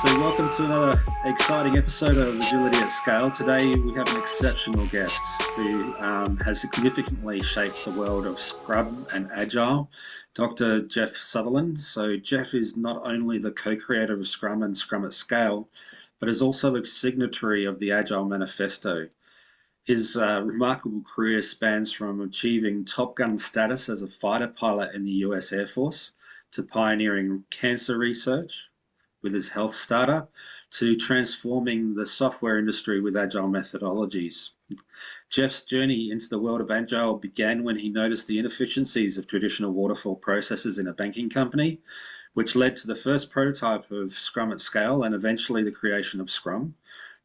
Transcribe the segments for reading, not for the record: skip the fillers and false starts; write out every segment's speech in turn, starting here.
So welcome to another exciting episode of Agility at Scale. Today we have an exceptional guest who has significantly shaped the world of Scrum and Agile, Dr. Jeff Sutherland. So Jeff is not only the co-creator of Scrum and Scrum at Scale, but is also a signatory of the Agile Manifesto. His remarkable career spans from achieving Top Gun status as a fighter pilot in the US Air Force to pioneering cancer research with his health startup, to transforming the software industry with agile methodologies. Jeff's journey into the world of agile began when he noticed the inefficiencies of traditional waterfall processes in a banking company, which led to the first prototype of Scrum at Scale and eventually the creation of Scrum,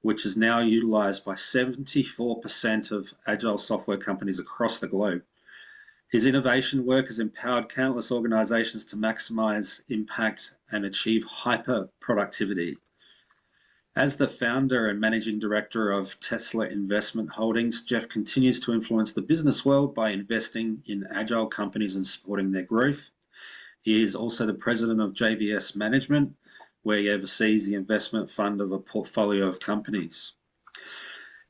which is now utilized by 74% of agile software companies across the globe. His innovation work has empowered countless organizations to maximize impact and achieve hyper productivity. As the founder and managing director of Tesla Investment Holdings, Jeff continues to influence the business world by investing in agile companies and supporting their growth. He is also the president of JVS Management, where he oversees the investment fund of a portfolio of companies.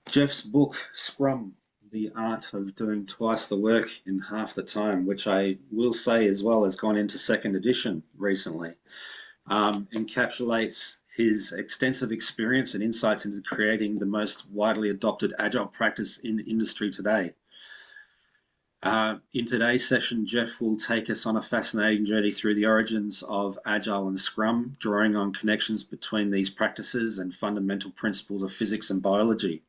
Jeff's book, Scrum, The Art of Doing Twice the Work in Half the Time, which I will say as well has gone into second edition recently, encapsulates his extensive experience and insights into creating the most widely adopted agile practice in industry today. In today's session, Jeff will take us on a fascinating journey through the origins of Agile and Scrum, drawing on connections between these practices and fundamental principles of physics and biology.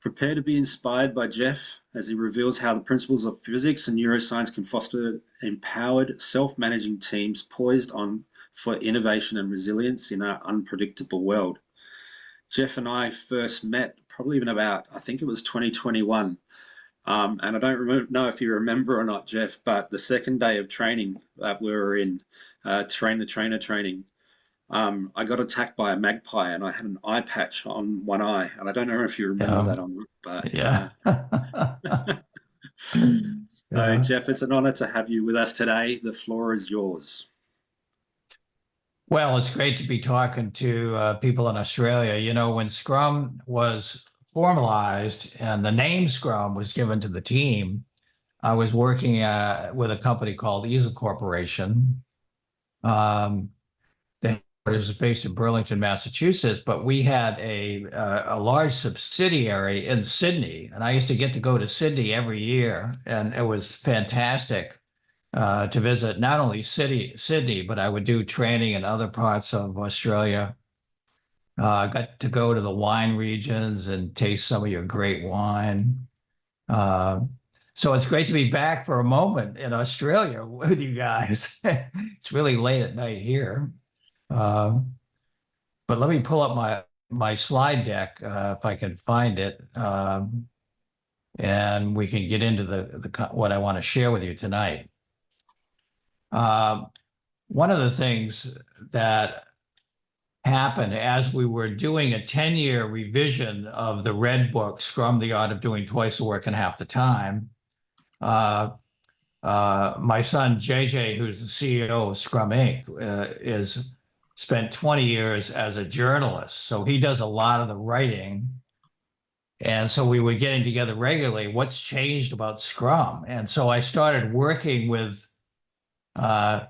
Prepare to be inspired by Jeff as he reveals how the principles of physics and neuroscience can foster empowered, self-managing teams poised for innovation and resilience in our unpredictable world. Jeff and I first met probably in about, I think it was 2021. And I don't know if you remember or not, Jeff, but the second day of training that we were in, train-the-trainer training, I got attacked by a magpie and I had an eye patch on one eye. And I don't know if you remember that or not, but so Jeff, it's an honor to have you with us today. The floor is yours. Well, it's great to be talking to people in Australia. You know, when Scrum was formalized and the name Scrum was given to the team, I was working with a company called Easel Corporation. It was based in Burlington, Massachusetts, but we had a large subsidiary in Sydney, and I used to get to go to Sydney every year, and it was fantastic to visit not only Sydney, but I would do training in other parts of Australia. I got to go to the wine regions and taste some of your great wine. So it's great to be back for a moment in Australia with you guys. It's really late at night here. But let me pull up my slide deck if I can find it, and we can get into what I want to share with you tonight. One of the things that happened as we were doing a 10-year revision of the Red Book, Scrum, The Art of Doing Twice the Work in Half the Time, my son, JJ, who's the CEO of Scrum Inc., spent 20 years as a journalist. So he does a lot of the writing. And so we were getting together regularly. What's changed about Scrum? And so I started working with ChatGPT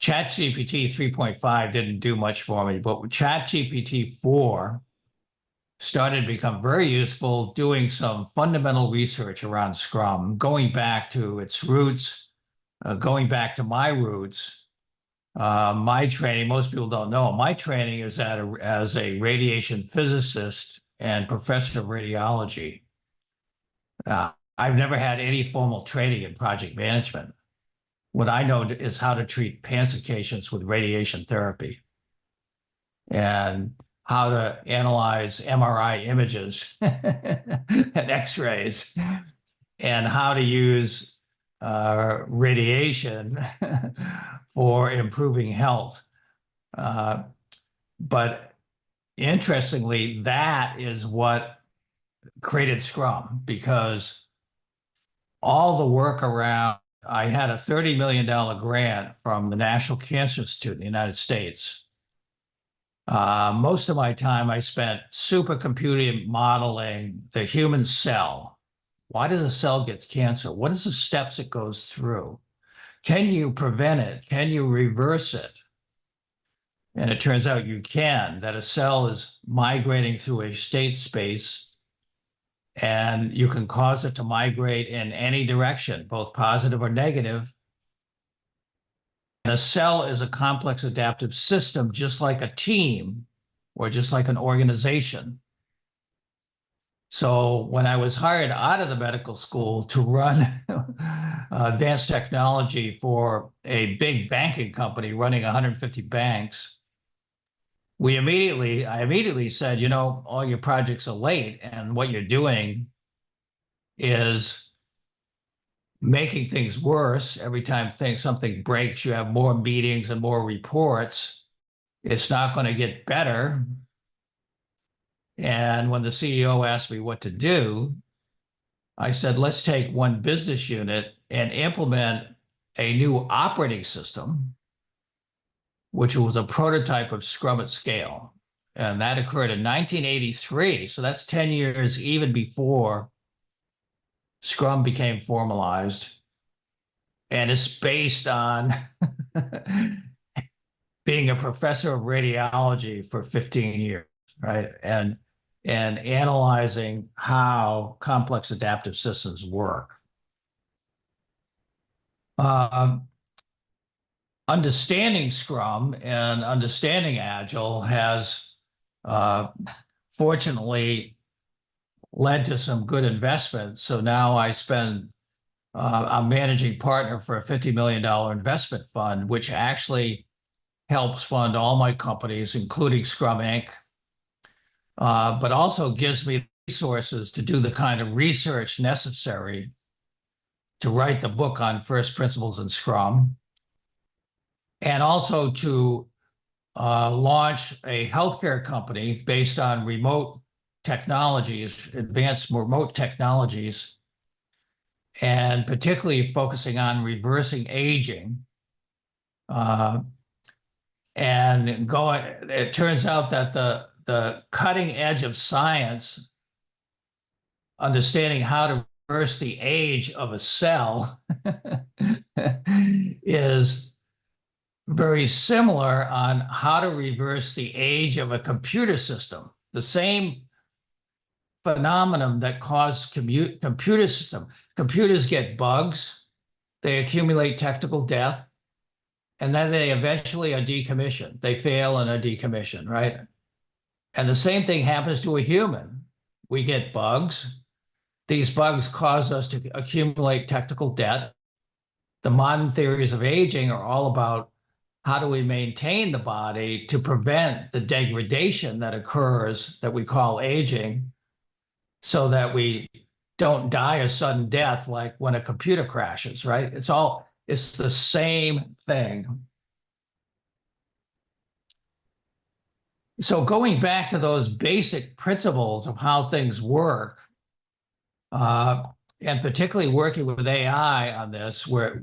3.5 didn't do much for me, but ChatGPT 4 started to become very useful, doing some fundamental research around Scrum, going back to its roots, going back to my roots. My training, most people don't know, my training is as a radiation physicist and professor of radiology. I've never had any formal training in project management. What I know is how to treat cancer patients with radiation therapy and how to analyze MRI images and X-rays and how to use radiation for improving health. But interestingly, that is what created Scrum, because all the work around, I had a $30 million grant from the National Cancer Institute in the United States Most of my time I spent supercomputing modeling the human cell. Why does a cell get cancer? What is the steps it goes through? Can you prevent it? Can you reverse it? And it turns out you can, that a cell is migrating through a state space and you can cause it to migrate in any direction, both positive or negative. And a cell is a complex adaptive system, just like a team or just like an organization. So when I was hired out of the medical school to run advanced technology for a big banking company running 150 banks, I immediately said, you know, all your projects are late, and what you're doing is making things worse. Every time something breaks, you have more meetings and more reports. It's not going to get better. And when the CEO asked me what to do, I said, let's take one business unit and implement a new operating system, which was a prototype of Scrum at scale. And that occurred in 1983. So that's 10 years even before Scrum became formalized. And it's based on being a professor of radiology for 15 years, right? And analyzing how complex adaptive systems work. Understanding Scrum and understanding Agile has fortunately led to some good investments. So now I'm managing partner for a $50 million investment fund, which actually helps fund all my companies, including Scrum Inc., but also gives me resources to do the kind of research necessary to write the book on first principles in Scrum, and also to launch a healthcare company based on remote technologies, advanced remote technologies, and particularly focusing on reversing aging. It turns out that the cutting edge of science, understanding how to reverse the age of a cell, is very similar on how to reverse the age of a computer system. The same phenomenon that caused computer system. Computers get bugs, they accumulate technical debt, and then they eventually are decommissioned. They fail and are decommissioned, right? And the same thing happens to a human. We get bugs. These bugs cause us to accumulate technical debt. The modern theories of aging are all about how do we maintain the body to prevent the degradation that occurs that we call aging, so that we don't die a sudden death like when a computer crashes, right? It's the same thing. So going back to those basic principles of how things work, and particularly working with AI on this, where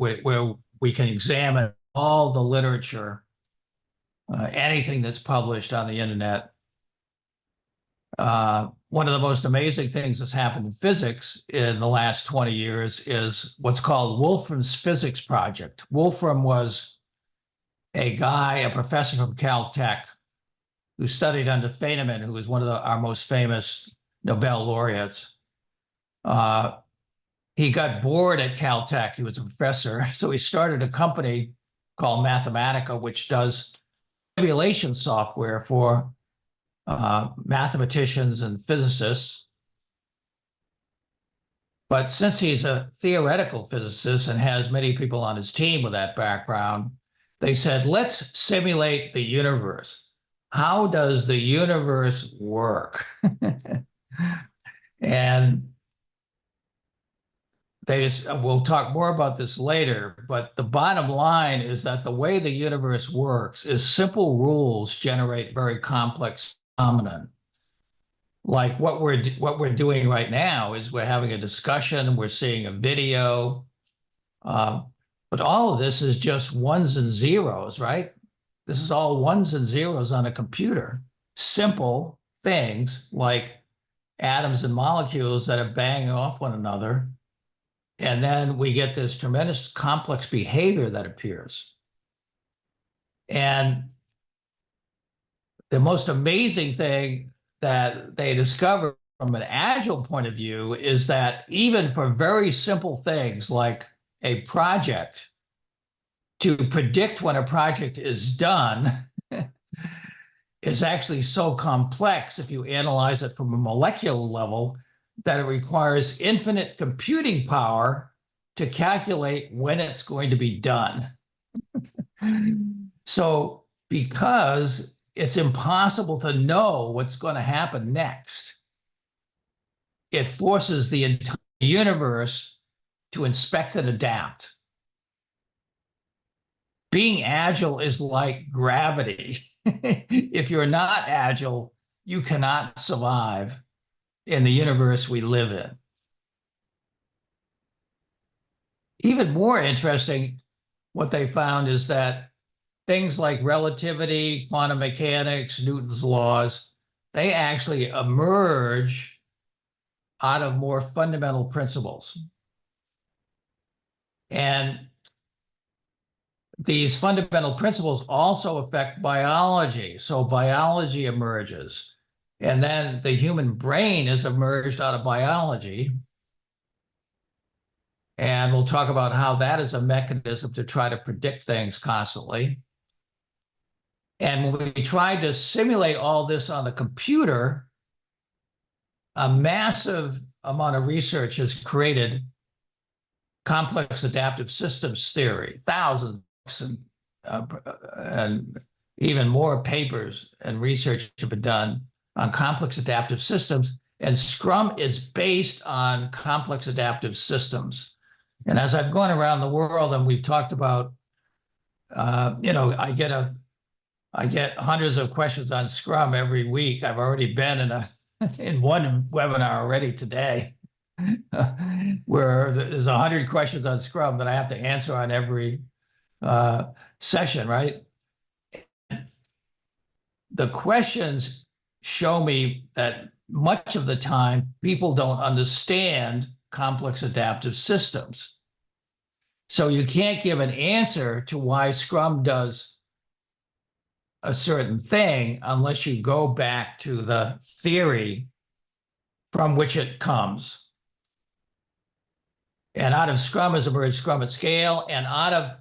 we can examine all the literature, anything that's published on the internet. One of the most amazing things that's happened in physics in the last 20 years is what's called Wolfram's physics project. Wolfram was a professor from Caltech, who studied under Feynman, who was one of our most famous Nobel laureates. He got bored at Caltech. He was a professor, so he started a company called Mathematica, which does simulation software for mathematicians and physicists. But since he's a theoretical physicist and has many people on his team with that background, they said, let's simulate the universe. How does the universe work? And we'll talk more about this later, but the bottom line is that the way the universe works is simple rules generate very complex phenomenon. Like what we're doing right now is we're having a discussion, we're seeing a video, but all of this is just ones and zeros, right? This is all ones and zeros on a computer. Simple things like atoms and molecules that are banging off one another. And then we get this tremendous complex behavior that appears. And the most amazing thing that they discovered from an agile point of view is that even for very simple things like a project, to predict when a project is done is actually so complex if you analyze it from a molecular level that it requires infinite computing power to calculate when it's going to be done. So because it's impossible to know what's going to happen next, it forces the entire universe to inspect and adapt. Being agile is like gravity. If you're not agile, you cannot survive in the universe we live in. Even more interesting, what they found is that things like relativity, quantum mechanics, Newton's laws, they actually emerge out of more fundamental principles. And these fundamental principles also affect biology. So biology emerges. And then the human brain is emerged out of biology. And we'll talk about how that is a mechanism to try to predict things constantly. And when we tried to simulate all this on the computer, a massive amount of research has created complex adaptive systems theory, thousands and even more papers and research have been done on complex adaptive systems. And Scrum is based on complex adaptive systems. And as I've gone around the world and we've talked about, I get hundreds of questions on Scrum every week. I've already been in one webinar already today where there's 100 questions on Scrum that I have to answer on every session, right? The questions show me that much of the time people don't understand complex adaptive systems. So you can't give an answer to why Scrum does a certain thing unless you go back to the theory from which it comes. And out of Scrum has emerged Scrum at Scale, and out of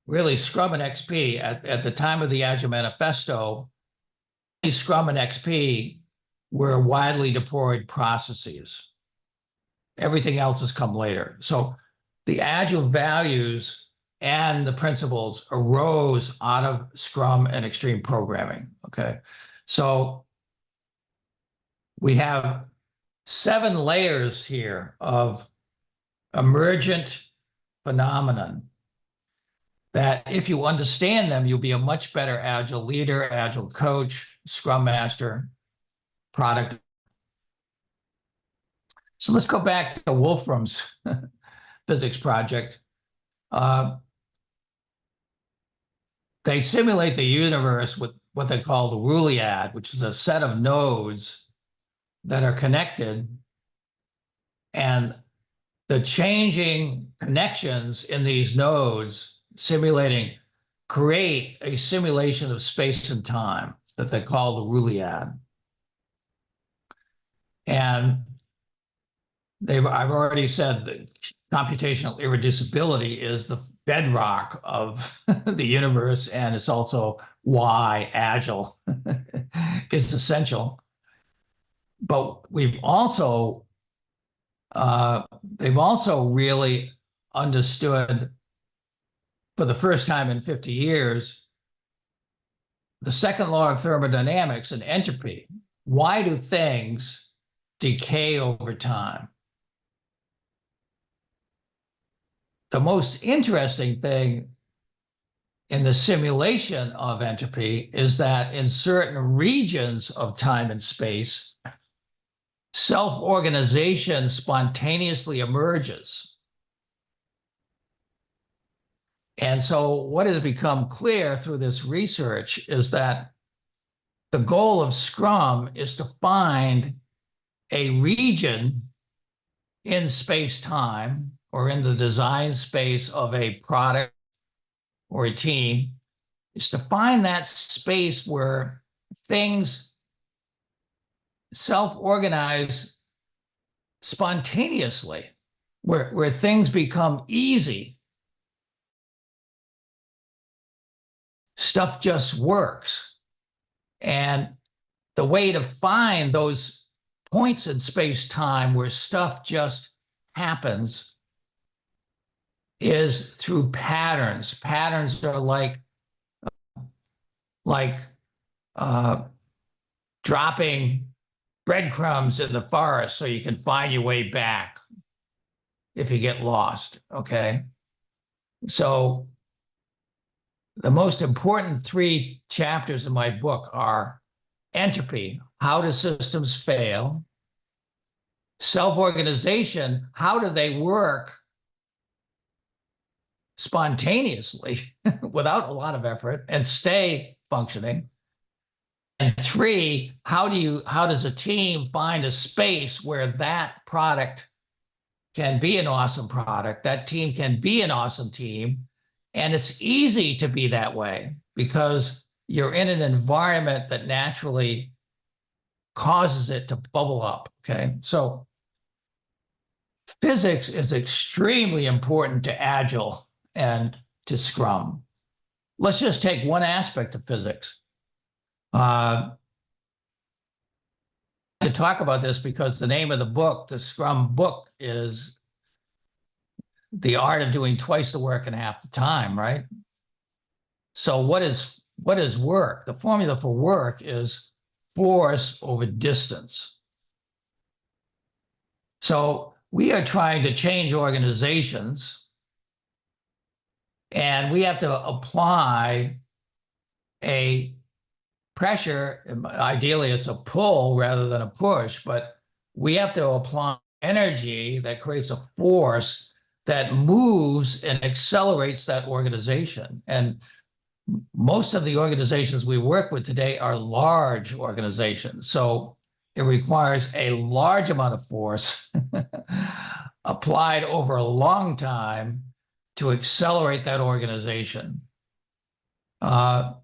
really Scrum and XP at the time of the Agile Manifesto, Scrum and XP were widely deployed processes. Everything else has come later. So the Agile values and the principles arose out of Scrum and extreme programming, okay? So we have 7 layers here of emergent phenomenon that if you understand them, you'll be a much better Agile leader, Agile coach, Scrum master, product. So let's go back to Wolfram's physics project. They simulate the universe with what they call the Reuliad, which is a set of nodes that are connected, and the changing connections in these nodes simulating create a simulation of space and time that they call the Reuliad. And I've already said that computational irreducibility is the bedrock of the universe, and it's also why Agile is essential. But they've also really understood for the first time in 50 years, the second law of thermodynamics and entropy. Why do things decay over time? The most interesting thing in the simulation of entropy is that in certain regions of time and space, self-organization spontaneously emerges. And so what has become clear through this research is that the goal of Scrum is to find a region in space-time or in the design space of a product or a team, is to find that space where things self-organize spontaneously, where things become easy. Stuff just works. And the way to find those points in space-time where stuff just happens is through patterns. Patterns are like dropping breadcrumbs in the forest so you can find your way back if you get lost, okay? So the most important 3 chapters in my book are entropy, how do systems fail? Self-organization, how do they work spontaneously without a lot of effort and stay functioning? And 3, how does a team find a space where that product can be an awesome product, that team can be an awesome team, and it's easy to be that way because you're in an environment that naturally causes it to bubble up, okay? So physics is extremely important to Agile and to Scrum. Let's just take one aspect of physics. To talk about this because the name of the book, the Scrum book, is The Art of Doing Twice the Work in Half the Time, right? So what is work? The formula for work is force over distance. So we are trying to change organizations, and we have to apply a pressure. Ideally, it's a pull rather than a push, but we have to apply energy that creates a force that moves and accelerates that organization. And most of the organizations we work with today are large organizations. So it requires a large amount of force applied over a long time to accelerate that organization. And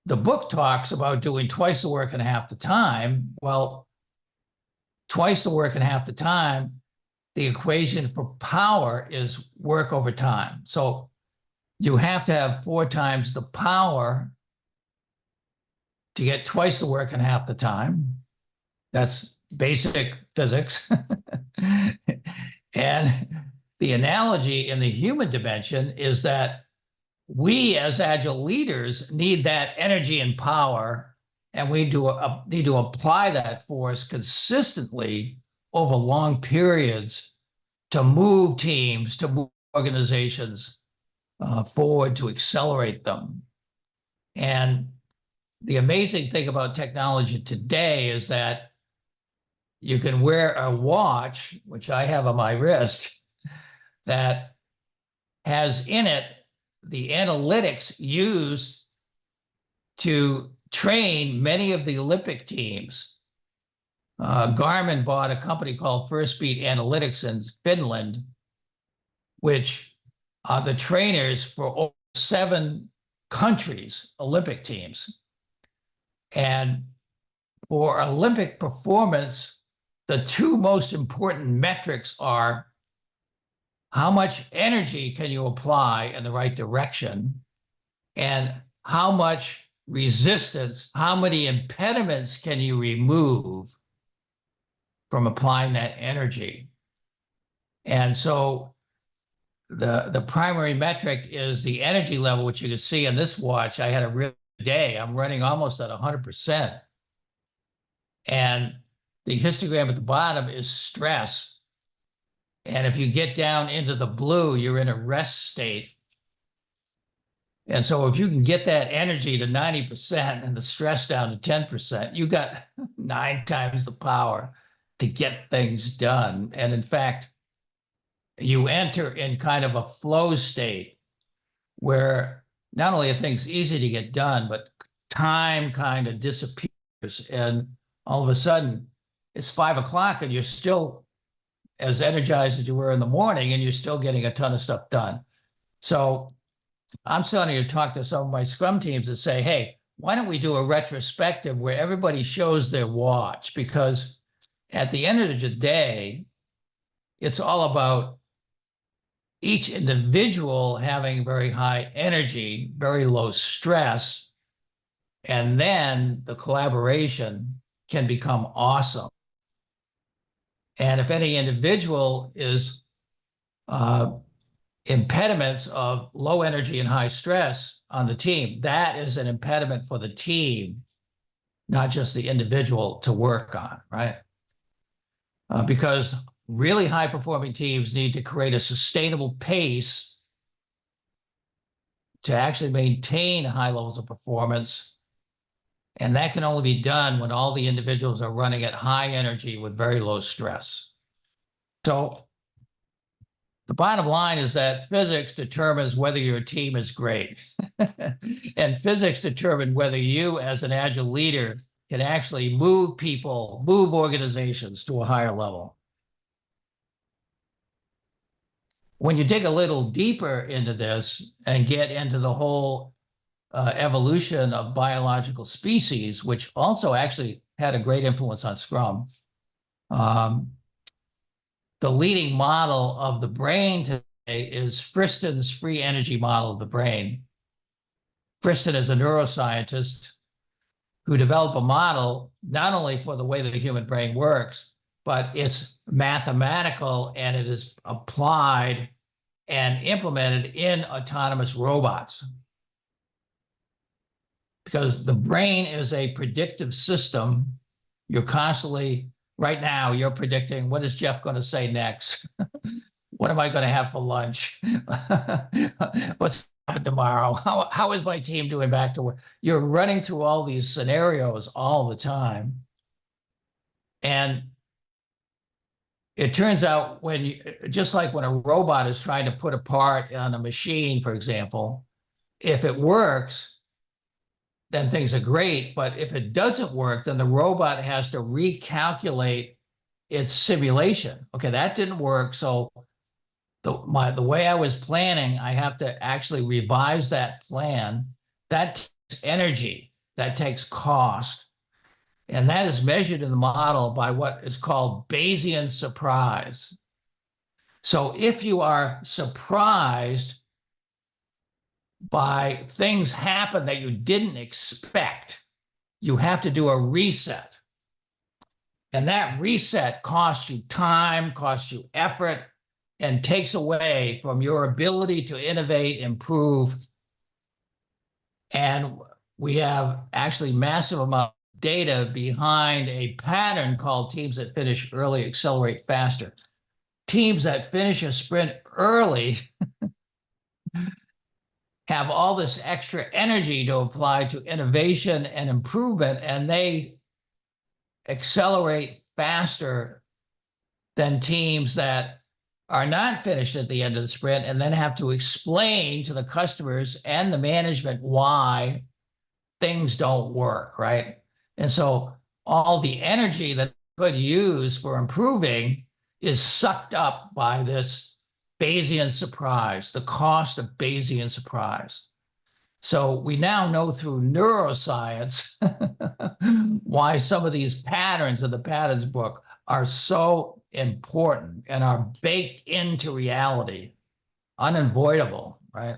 the book talks about doing twice the work in half the time. Well, twice the work in half the time, the equation for power is work over time. So you have to have 4 times the power to get twice the work in half the time. That's basic physics. And the analogy in the human dimension is that we as Agile leaders need that energy and power, and we need to apply that force consistently over long periods to move teams, to move organizations forward, to accelerate them. And the amazing thing about technology today is that you can wear a watch, which I have on my wrist, that has in it the analytics used to train many of the Olympic teams. Garmin bought a company called First Beat Analytics in Finland, which are the trainers for over 7 countries' Olympic teams. And for Olympic performance, the 2 most important metrics are how much energy can you apply in the right direction, and how much resistance, how many impediments can you remove from applying that energy. And so the primary metric is the energy level, which you can see in this watch. I had a real day. I'm running almost at 100%. And the histogram at the bottom is stress. And if you get down into the blue, you're in a rest state. And so if you can get that energy to 90% and the stress down to 10%, you got 9 times the power to get things done. And in fact, you enter in kind of a flow state where not only are things easy to get done, but time kind of disappears. And all of a sudden, it's 5 o'clock and you're still as energized as you were in the morning, and you're still getting a ton of stuff done. So I'm starting to talk to some of my Scrum teams and say, hey, why don't we do a retrospective where everybody shows their watch? Because at the end of the day, it's all about each individual having very high energy, very low stress, and then the collaboration can become awesome. And if any individual is impediments of low energy and high stress on the team, that is an impediment for the team, not just the individual to work on, right? Because really high performing teams need to create a sustainable pace to actually maintain high levels of performance. And that can only be done when all the individuals are running at high energy with very low stress. So the bottom line is that physics determines whether your team is great. And physics determines whether you as an agile leader can actually move people, move organizations to a higher level. When you dig a little deeper into this and get into the whole evolution of biological species, which also actually had a great influence on Scrum, the leading model of the brain today is Friston's free energy model of the brain. Friston is a neuroscientist who developed a model not only for the way the human brain works, but it's mathematical and it is applied and implemented in autonomous robots. Because the brain is a predictive system. You're constantly, right now, you're predicting, what is Jeff going to say next? What am I going to have for lunch? What's happening tomorrow? How is my team doing back to work? You're running through all these scenarios all the time. And it turns out when you, just like when a robot is trying to put a part on a machine, for example, if it works, then things are great. But if it doesn't work, then the robot has to recalculate its simulation. Okay, that didn't work. So the way I was planning, I have to actually revise that plan. That takes energy, that takes cost. And that is measured in the model by what is called Bayesian surprise. So if you are surprised by things happen that you didn't expect, you have to do a reset. And that reset costs you time, costs you effort, and takes away from your ability to innovate, improve. And we have actually massive amount of data behind a pattern called teams that finish early accelerate faster. Teams that finish a sprint early have all this extra energy to apply to innovation and improvement, and they accelerate faster than teams that are not finished at the end of the sprint and then have to explain to the customers and the management why things don't work, right? And so all the energy that they could use for improving is sucked up by this Bayesian surprise, the cost of Bayesian surprise. So we now know through neuroscience why some of these patterns in the patterns book are so important and are baked into reality, unavoidable, right?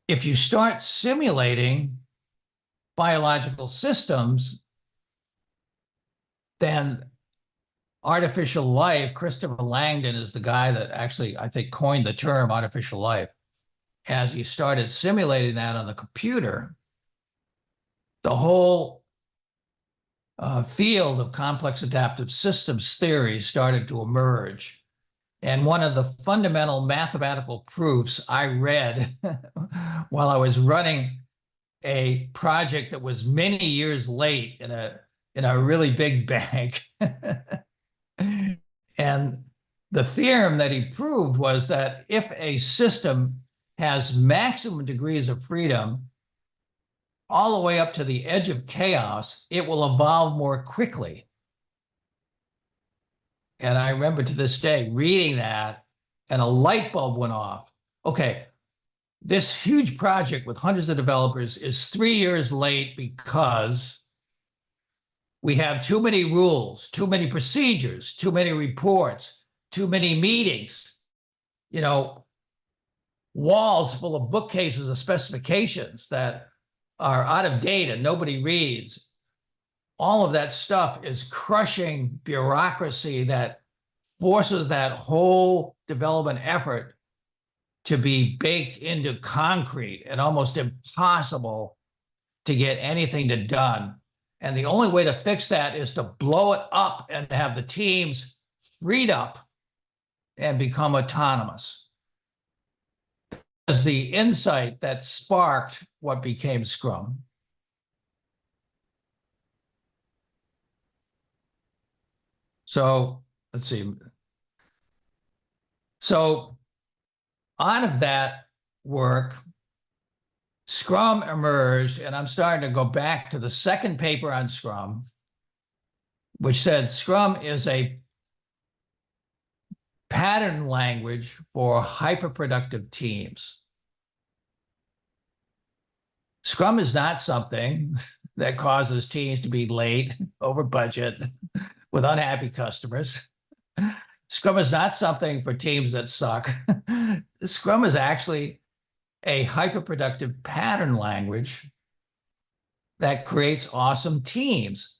If you start simulating biological systems, then artificial life, Christopher Langdon is the guy that actually, I think, coined the term artificial life. As you started simulating that on the computer, the whole field of complex adaptive systems theory started to emerge. And one of the fundamental mathematical proofs I read while I was running a project that was many years late in a really big bank And the theorem that he proved was that if a system has maximum degrees of freedom all the way up to the edge of chaos, it will evolve more quickly. And I remember to this day reading that, and a light bulb went off. Okay, this huge project with hundreds of developers is 3 years late because we have too many rules, too many procedures, too many reports, too many meetings, you know, walls full of bookcases of specifications that are out of date and nobody reads. All of that stuff is crushing bureaucracy that forces that whole development effort to be baked into concrete and almost impossible to get anything done. And the only way to fix that is to blow it up and have the teams freed up and become autonomous. As the insight that sparked what became Scrum. So let's see. So out of that work, Scrum emerged, and I'm starting to go back to the second paper on Scrum, which said Scrum is a pattern language for hyperproductive teams. Scrum is not something that causes teams to be late, over budget, with unhappy customers. Scrum is not something for teams that suck. Scrum is actually a hyperproductive pattern language that creates awesome teams.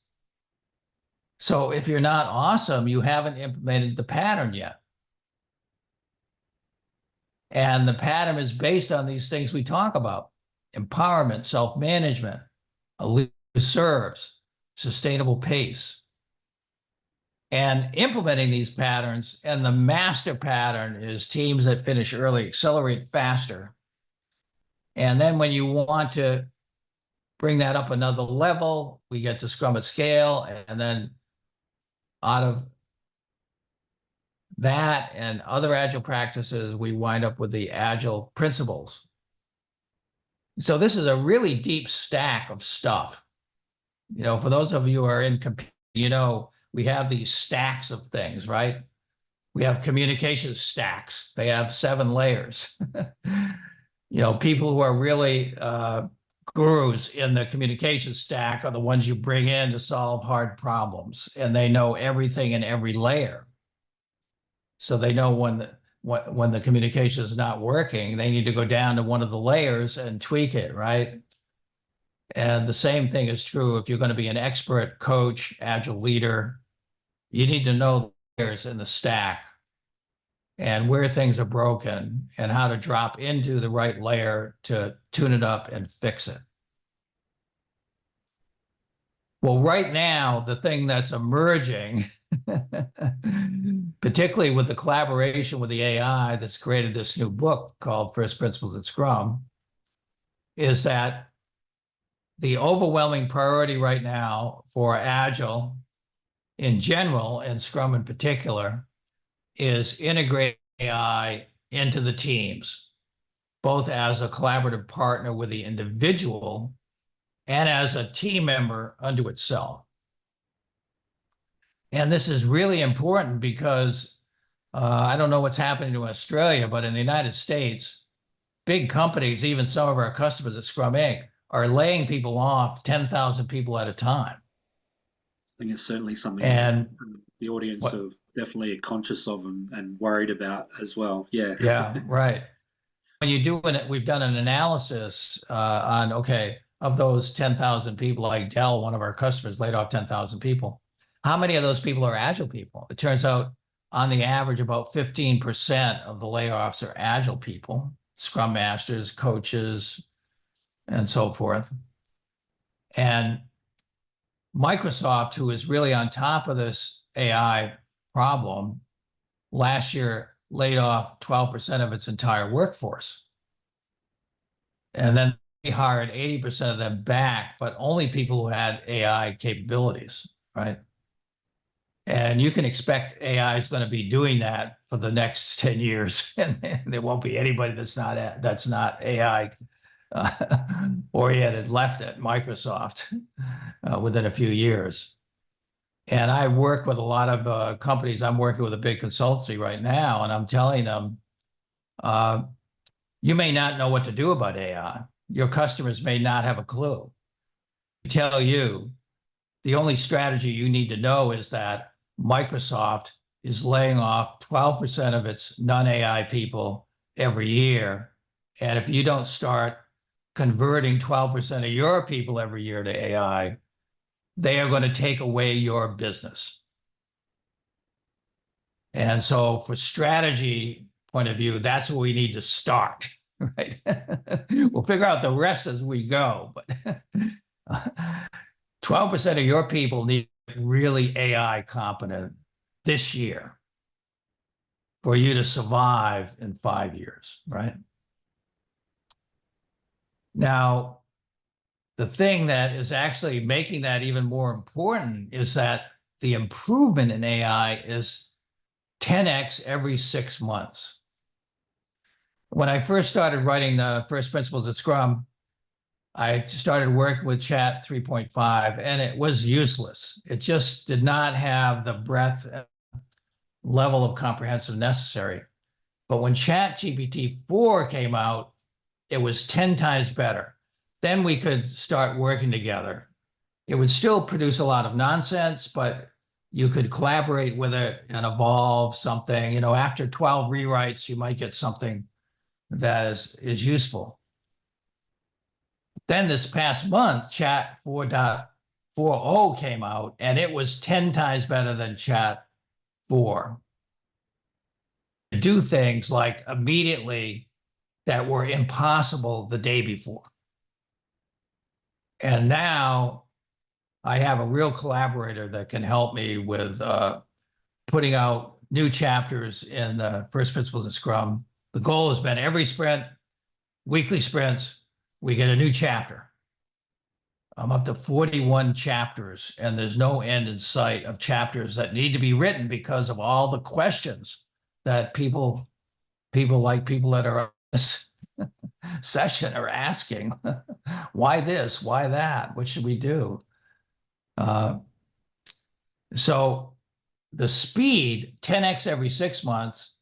So if you're not awesome, you haven't implemented the pattern yet. And the pattern is based on these things we talk about: empowerment, self-management, a leader who serves, sustainable pace. And implementing these patterns, and the master pattern is teams that finish early, accelerate faster. And then when you want to bring that up another level, we get to Scrum at scale. And then out of that and other Agile practices, we wind up with the Agile principles. So this is a really deep stack of stuff. You know, for those of you who are in, you know, we have these stacks of things, right? We have communication stacks. They have 7 layers. You know, people who are really gurus in the communication stack are the ones you bring in to solve hard problems, and they know everything in every layer. So they know when the communication is not working, they need to go down to one of the layers and tweak it, right? And the same thing is true if you're going to be an expert coach, Agile leader. You need to know the layers in the stack and where things are broken and how to drop into the right layer to tune it up and fix it. Well, right now, the thing that's emerging, particularly with the collaboration with the AI that's created this new book called First Principles at Scrum, is that the overwhelming priority right now for Agile in general, and Scrum in particular, is integrate AI into the teams, both as a collaborative partner with the individual and as a team member unto itself. And this is really important because I don't know what's happening to Australia, but in the United States, big companies, even some of our customers at Scrum Inc., are laying people off, 10,000 people at a time. I think it's certainly something And the audience are definitely conscious of and worried about as well. Yeah. Yeah, right. When you do it, we've done an analysis on, okay, of those 10,000 people, like Dell, one of our customers, laid off 10,000 people. How many of those people are Agile people? It turns out, on the average, about 15% of the layoffs are Agile people, Scrum masters, coaches, and so forth. And Microsoft, who is really on top of this AI problem, last year laid off 12% of its entire workforce. And then they hired 80% of them back, but only people who had AI capabilities, right? And you can expect AI is going to be doing that for the next 10 years. And there won't be anybody that's not AI oriented left at Microsoft within a few years. And I work with a lot of companies. I'm working with a big consultancy right now, and I'm telling them, you may not know what to do about AI. Your customers may not have a clue. I tell you, the only strategy you need to know is that Microsoft is laying off 12% of its non-AI people every year. And if you don't start converting 12% of your people every year to AI, they are going to take away your business. And so for strategy point of view, that's where we need to start, right? We'll figure out the rest as we go, but 12% of your people need really AI competent this year for you to survive in 5 years, right? Now, the thing that is actually making that even more important is that the improvement in AI is 10x every 6 months. When I first started writing the first principles of Scrum, I started working with Chat 3.5, and it was useless. It just did not have the breadth and level of comprehensive necessary. But when Chat GPT-4 came out, it was 10 times better. Then we could start working together. It would still produce a lot of nonsense, but you could collaborate with it and evolve something. You know, after 12 rewrites, you might get something that is useful. Then this past month, Chat 4.40 came out, and it was 10 times better than Chat 4. Do things like immediately that were impossible the day before. And now I have a real collaborator that can help me with putting out new chapters in the first principles of Scrum. The goal has been every sprint, weekly sprints, we get a new chapter. I'm up to 41 chapters, and there's no end in sight of chapters that need to be written because of all the questions that people that are on this session are asking. Why this? Why that? What should we do? So the speed, 10x every 6 months.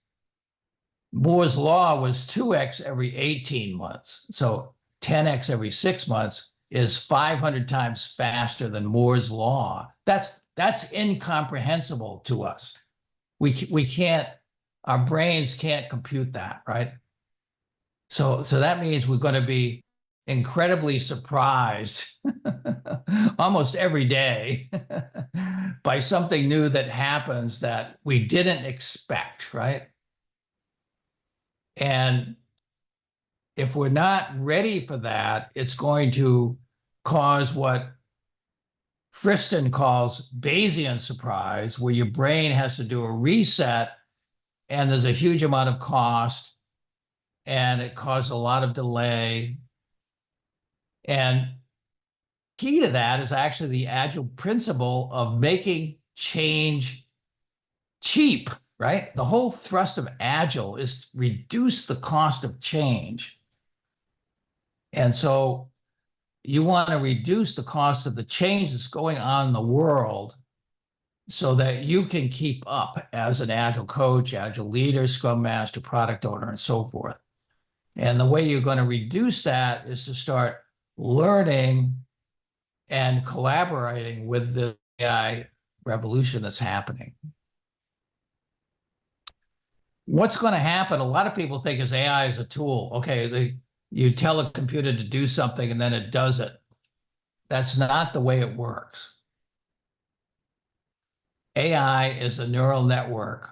Moore's law was 2x every 18 months. So 10x every 6 months is 500 times faster than Moore's law. That's incomprehensible to us. We can't, our brains can't compute that, right? So that means we're going to be incredibly surprised almost every day by something new that happens that we didn't expect, right? And if we're not ready for that, it's going to cause what Friston calls Bayesian surprise, where your brain has to do a reset and there's a huge amount of cost and it caused a lot of delay. And key to that is actually the Agile principle of making change cheap, right? The whole thrust of Agile is to reduce the cost of change. And so you want to reduce the cost of the change that's going on in the world so that you can keep up as an Agile coach, Agile leader, Scrum Master, product owner, and so forth. And the way you're going to reduce that is to start learning and collaborating with the AI revolution that's happening. What's going to happen? A lot of people think is AI is a tool. Okay, you tell a computer to do something and then it does it. That's not the way it works. AI is a neural network,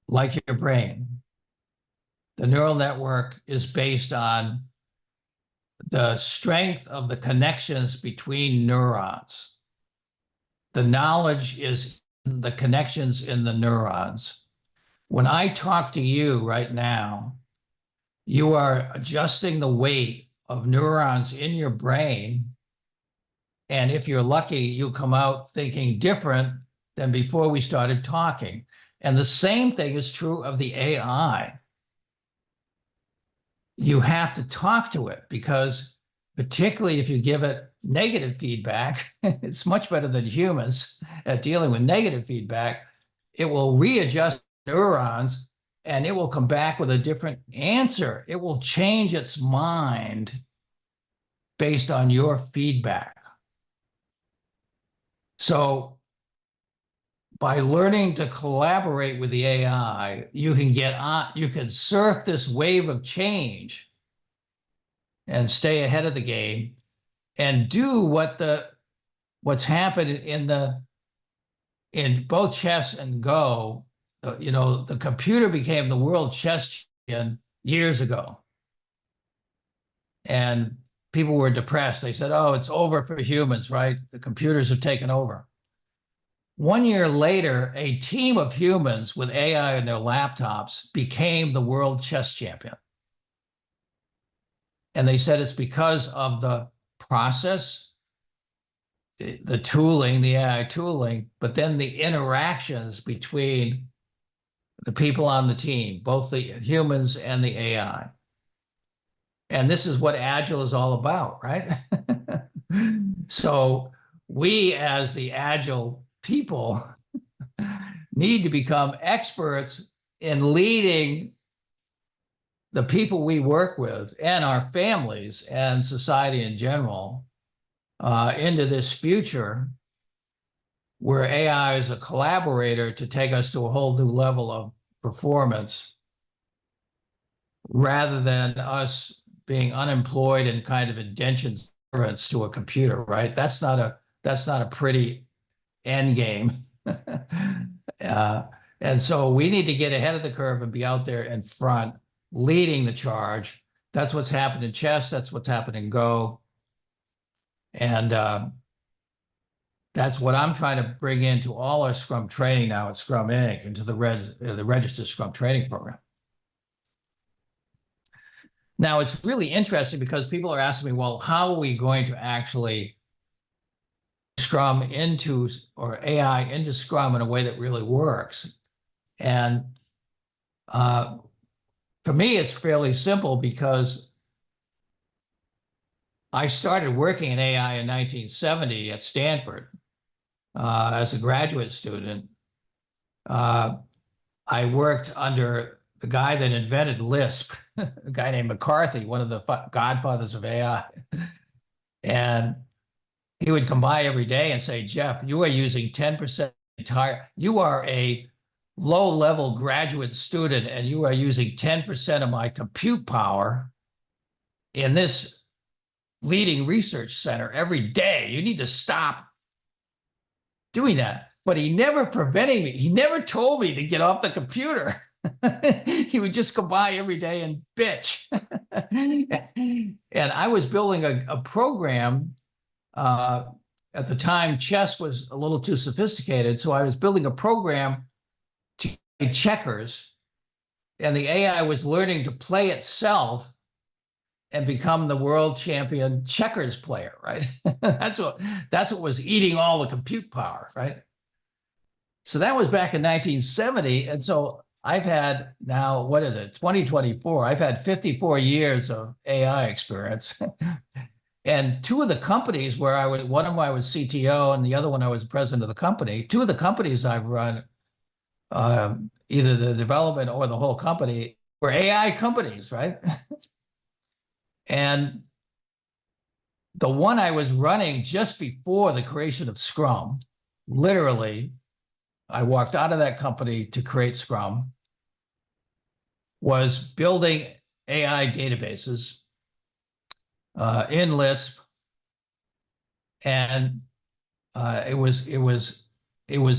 like your brain. The neural network is based on the strength of the connections between neurons. The knowledge is in the connections in the neurons. When I talk to you right now, you are adjusting the weight of neurons in your brain. And if you're lucky, you'll come out thinking different than before we started talking. And the same thing is true of the AI. You have to talk to it, because particularly if you give it negative feedback, it's much better than humans at dealing with negative feedback. It will readjust neurons and it will come back with a different answer. It will change its mind based on your feedback. So by learning to collaborate with the AI, you can surf this wave of change and stay ahead of the game and do what's happened in both chess and Go. The computer became the world chess champion years ago. And people were depressed. They said, oh, it's over for humans, right? The computers have taken over. 1 year later, a team of humans with AI in their laptops became the world chess champion. And they said it's because of the process, the tooling, the AI tooling, but then the interactions between the people on the team, both the humans and the AI. And this is what Agile is all about, right? So we, as the Agile people, need to become experts in leading the people we work with and our families and society in general into this future where AI is a collaborator to take us to a whole new level of performance, rather than us being unemployed and kind of indentured servants to a computer, right? That's not a pretty end game. And so we need to get ahead of the curve and be out there in front, leading the charge. That's what's happened in chess. That's what's happened in Go. And that's what I'm trying to bring into all our Scrum training now at Scrum Inc., into the Registered Scrum Training Program. Now, it's really interesting because people are asking me, well, how are we going to actually Scrum into, or AI into Scrum in a way that really works? And for me, it's fairly simple, because I started working in AI in 1970 at Stanford as a graduate student. I worked under the guy that invented Lisp, a guy named McCarthy, one of the godfathers of AI. And he would come by every day and say, Jeff, you are using 10% you are a low-level graduate student, and you are using 10% of my compute power in this leading research center every day. You need to stop doing that. But he never prevented me. He never told me to get off the computer. He would just come by every day and bitch. And I was building a program. At the time, chess was a little too sophisticated. So I was building a program to play checkers. And the AI was learning to play itself and become the world champion checkers player, right? That's what was eating all the compute power, right? So that was back in 1970. And so I've had now, 2024, I've had 54 years of AI experience. And two of the companies where one of them I was CTO and the other one I was president of the company, two of the companies I've run, either the development or the whole company, were AI companies, right? And the one I was running just before the creation of Scrum, literally, I walked out of that company to create Scrum, was building AI databases in Lisp, and it was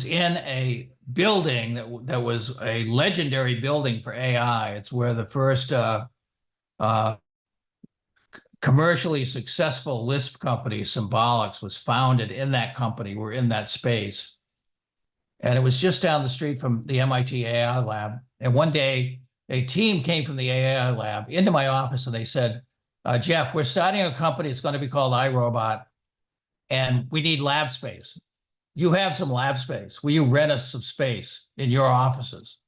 in a building that was a legendary building for AI. It's where the first commercially successful Lisp company, Symbolics, was founded in that company. We're in that space. And it was just down the street from the MIT AI lab. And one day, a team came from the AI lab into my office and they said, Jeff, we're starting a company. It's going to be called iRobot, and we need lab space. you have some lab space? Will you rent us some space in your offices?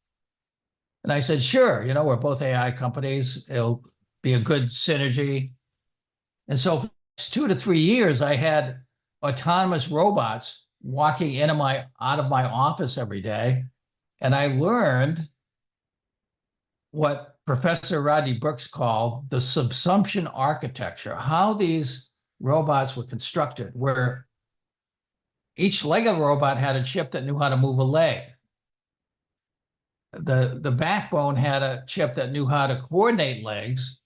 And I said, sure, we're both AI companies. It'll be a good synergy. And so for 2 to 3 years, I had autonomous robots walking out of my office every day. And I learned what Professor Rodney Brooks called the subsumption architecture, how these robots were constructed, where each leg of a robot had a chip that knew how to move a leg. The backbone had a chip that knew how to coordinate legs.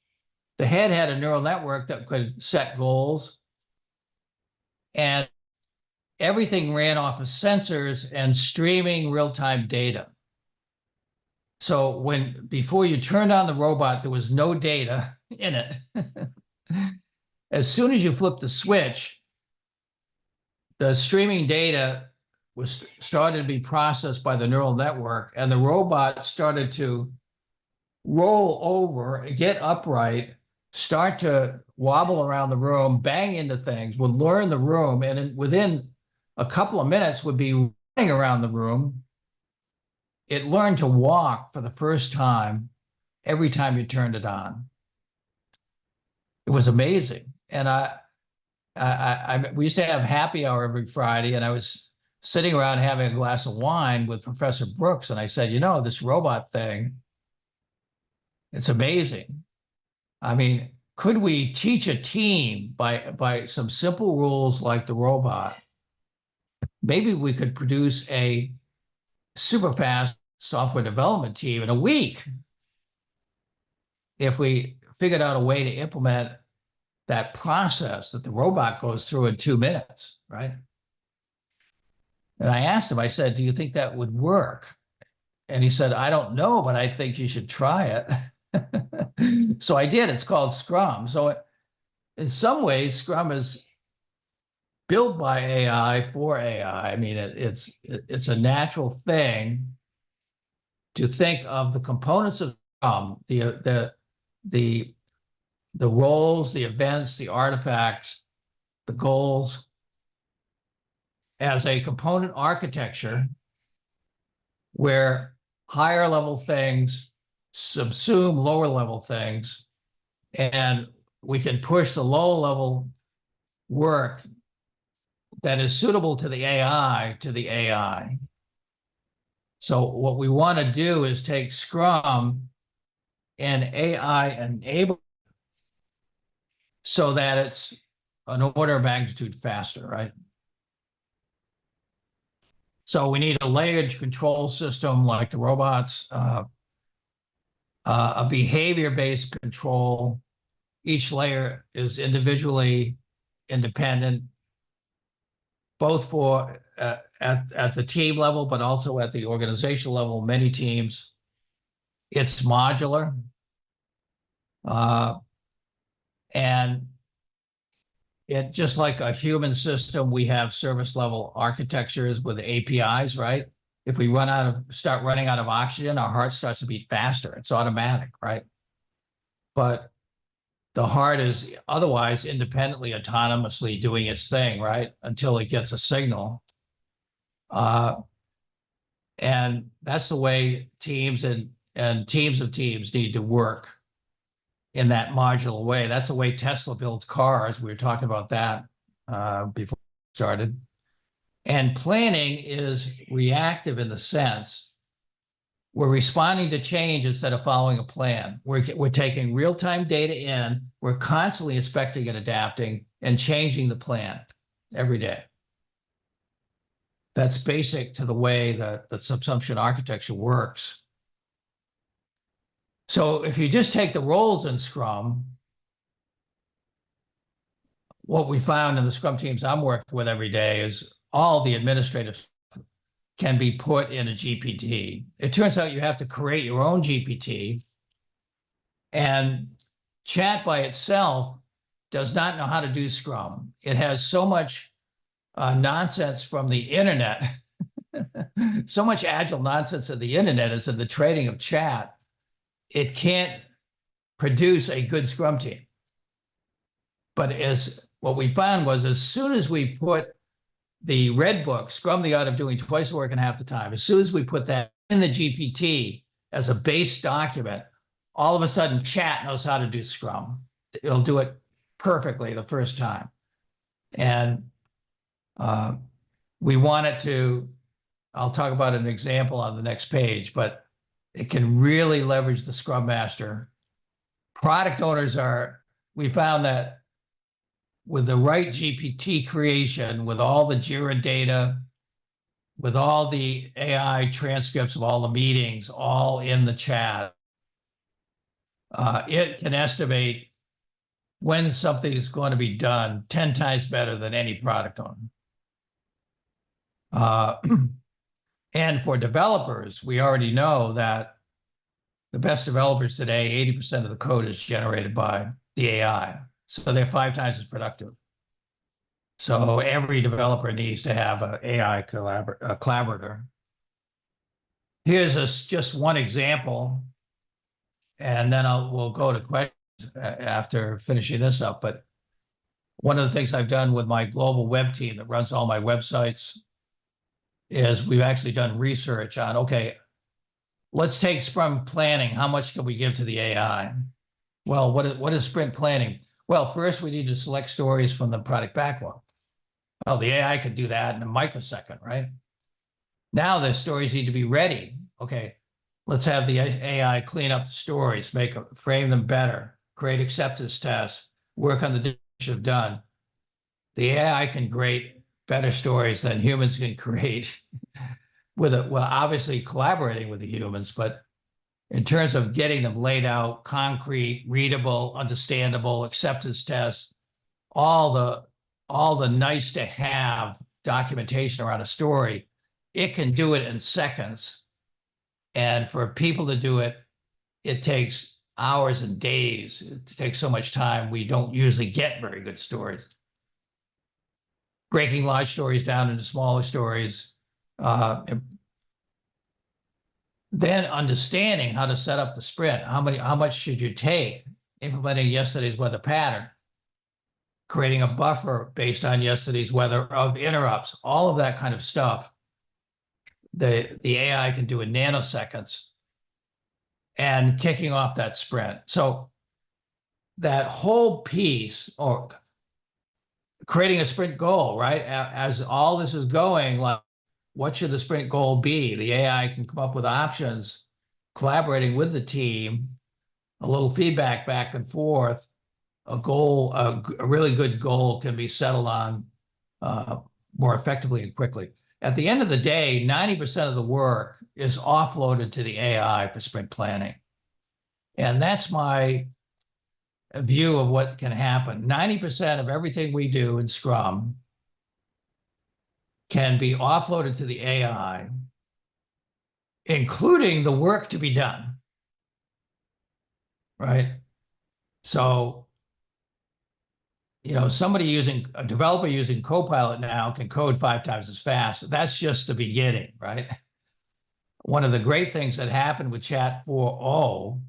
The head had a neural network that could set goals. And everything ran off of sensors and streaming real-time data. So before you turned on the robot, there was no data in it. As soon as you flipped the switch, the streaming data started to be processed by the neural network, and the robot started to roll over, get upright, start to wobble around the room, bang into things, would learn the room, and within a couple of minutes would be running around the room. It learned to walk for the first time every time you turned it on. It was amazing. And we used to have happy hour every Friday, and I was sitting around having a glass of wine with Professor Brooks, and I said, this robot thing, it's amazing. I mean, could we teach a team by some simple rules like the robot? Maybe we could produce a super fast software development team in a week if we figured out a way to implement that process that the robot goes through in 2 minutes, right? And I asked him, I said, do you think that would work? And he said, I don't know, but I think you should try it. So I did. It's called Scrum. So in some ways, Scrum is built by AI for AI. I mean, it's a natural thing to think of the components of Scrum, the roles, the events, the artifacts, the goals, as a component architecture where higher level things subsume lower level things, and we can push the low level work that is suitable to the AI to the AI. So what we want to do is take Scrum and AI enable so that it's an order of magnitude faster, right? So we need a layered control system like the robots, a behavior-based control. Each layer is individually independent, both for at the team level, but also at the organizational level, many teams. It's modular. And it just like a human system, we have service level architectures with APIs, right? If we start running out of oxygen, our heart starts to beat faster. It's automatic, right? But the heart is otherwise independently, autonomously doing its thing, right? Until it gets a signal. And that's the way teams and teams of teams need to work in that modular way. That's the way Tesla builds cars. We were talking about that before we started. And planning is reactive in the sense we're responding to change instead of following a plan. We're taking real-time data in, we're constantly inspecting and adapting and changing the plan every day. That's basic to the way that the subsumption architecture works. So if you just take the roles in Scrum, what we found in the Scrum teams I'm working with every day is all the administrative can be put in a GPT. It turns out you have to create your own GPT, and chat by itself does not know how to do Scrum. It has so much nonsense from the internet, so much agile nonsense of the internet is in the trading of chat. It can't produce a good Scrum team. But what we found was as soon as we put the red book, Scrum, the Art of Doing Twice the Work in Half the Time, as soon as we put that in the GPT as a base document, all of a sudden chat knows how to do Scrum. It'll do it perfectly the first time. And we want it to, I'll talk about an example on the next page, but it can really leverage the Scrum Master. Product owners we found that with the right GPT creation, with all the JIRA data, with all the AI transcripts of all the meetings, all in the chat, it can estimate when something is going to be done 10 times better than any product owner. And for developers, we already know that the best developers today, 80% of the code is generated by the AI. So they're 5 times as productive. So every developer needs to have an AI collaborator. Here's just one example, and then we'll go to questions after finishing this up. But one of the things I've done with my global web team that runs all my websites is we've actually done research on, okay, let's take sprint planning. How much can we give to the AI? Well, what is sprint planning? Well, first we need to select stories from the product backlog. Well, the AI could do that in a microsecond, right? Now the stories need to be ready. Okay, let's have the AI clean up the stories, frame them better, create acceptance tests, work on the dish done. The AI can create better stories than humans can create well, obviously collaborating with the humans, but in terms of getting them laid out, concrete, readable, understandable, acceptance tests, all the nice to have documentation around a story, it can do it in seconds. And for people to do it, it takes hours and days. It takes so much time. We don't usually get very good stories. Breaking large stories down into smaller stories. Then understanding how to set up the sprint. How much should you take? Implementing yesterday's weather pattern. Creating a buffer based on yesterday's weather of interrupts. All of that kind of stuff. The AI can do in nanoseconds. And kicking off that sprint. So that whole piece, or creating a sprint goal, right? As all this is going, like, what should the sprint goal be? The AI can come up with options, collaborating with the team, a little feedback back and forth. A goal, a really good goal can be settled on more effectively and quickly. At the end of the day, 90% of the work is offloaded to the AI for sprint planning. And that's my view of what can happen. 90% of everything we do in Scrum can be offloaded to the AI, including the work to be done, right? So, a developer using Copilot now can code 5 times as fast. That's just the beginning, right? One of the great things that happened with Chat 4.0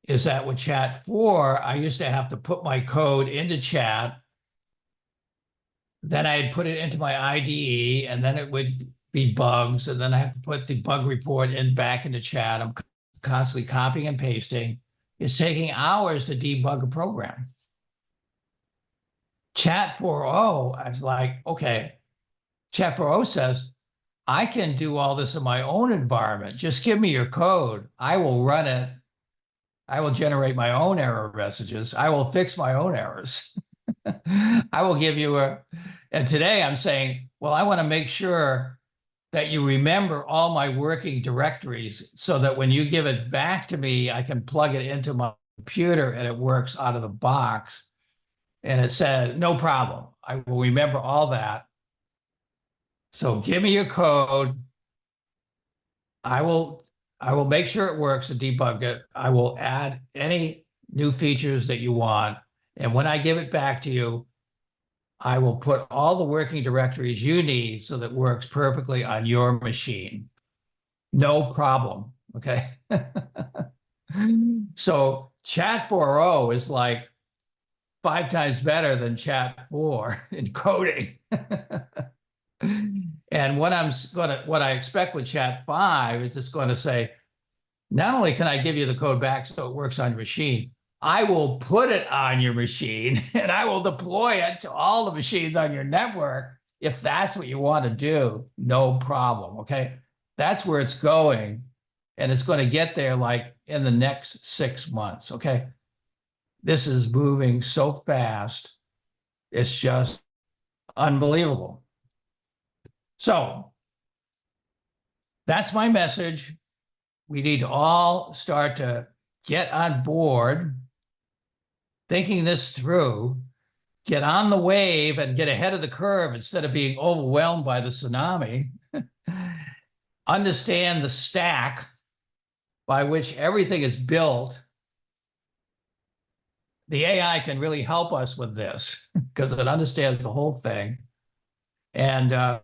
is that with Chat 4, I used to have to put my code into Chat, then I'd put it into my IDE, and then it would be bugs, and then I have to put the bug report back into Chat. I'm constantly copying and pasting. It's taking hours to debug a program. Chat 4.0, I was like, okay, Chat 4.0 says, I can do all this in my own environment. Just give me your code. I will run it. I will generate my own error messages. I will fix my own errors. I will give you and today I'm saying, well, I want to make sure that you remember all my working directories so that when you give it back to me, I can plug it into my computer and it works out of the box. And it said, no problem. I will remember all that. So give me your code. I will make sure it works and debug it. I will add any new features that you want. And when I give it back to you, I will put all the working directories you need so that it works perfectly on your machine. No problem, okay? So Chat 4.0 is like 5 times better than Chat 4 in coding. And what I expect with Chat 5 is it's going to say, not only can I give you the code back so it works on your machine, I will put it on your machine and I will deploy it to all the machines on your network. If that's what you want to do, no problem. Okay. That's where it's going. And it's going to get there like in the next 6 months. Okay. This is moving so fast. It's just unbelievable. So that's my message. We need to all start to get on board, thinking this through, get on the wave and get ahead of the curve instead of being overwhelmed by the tsunami. Understand the stack by which everything is built. The AI can really help us with this because it understands the whole thing. And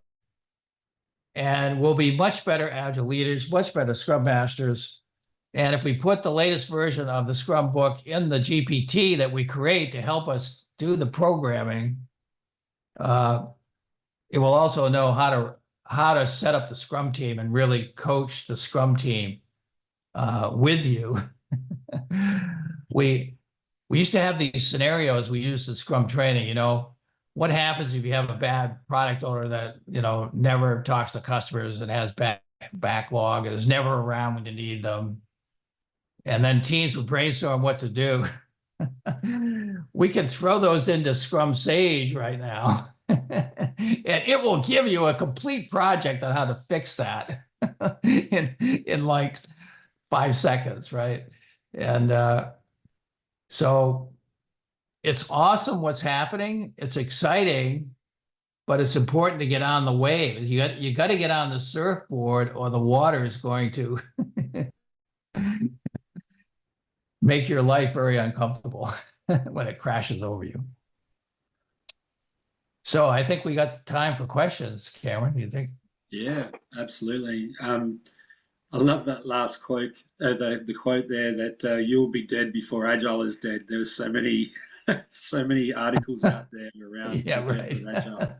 we'll be much better Agile leaders, much better Scrum Masters. And if we put the latest version of the Scrum book in the GPT that we create to help us do the programming, it will also know how to set up the Scrum team and really coach the Scrum team with you. We used to have these scenarios we used in Scrum training, what happens if you have a bad product owner that, never talks to customers and has backlog and is never around when you need them. And then teams would brainstorm what to do. We can throw those into Scrum Sage right now. And it will give you a complete project on how to fix that in like 5 seconds, right? And so it's awesome what's happening. It's exciting, but it's important to get on the wave. You got to get on the surfboard or the water is going to make your life very uncomfortable when it crashes over you. So I think we got the time for questions. Cameron, do you think? Yeah, absolutely. I love that last quote, the quote there that you'll be dead before Agile is dead. There's so many, so many articles out there around Yeah, the death right. of Agile.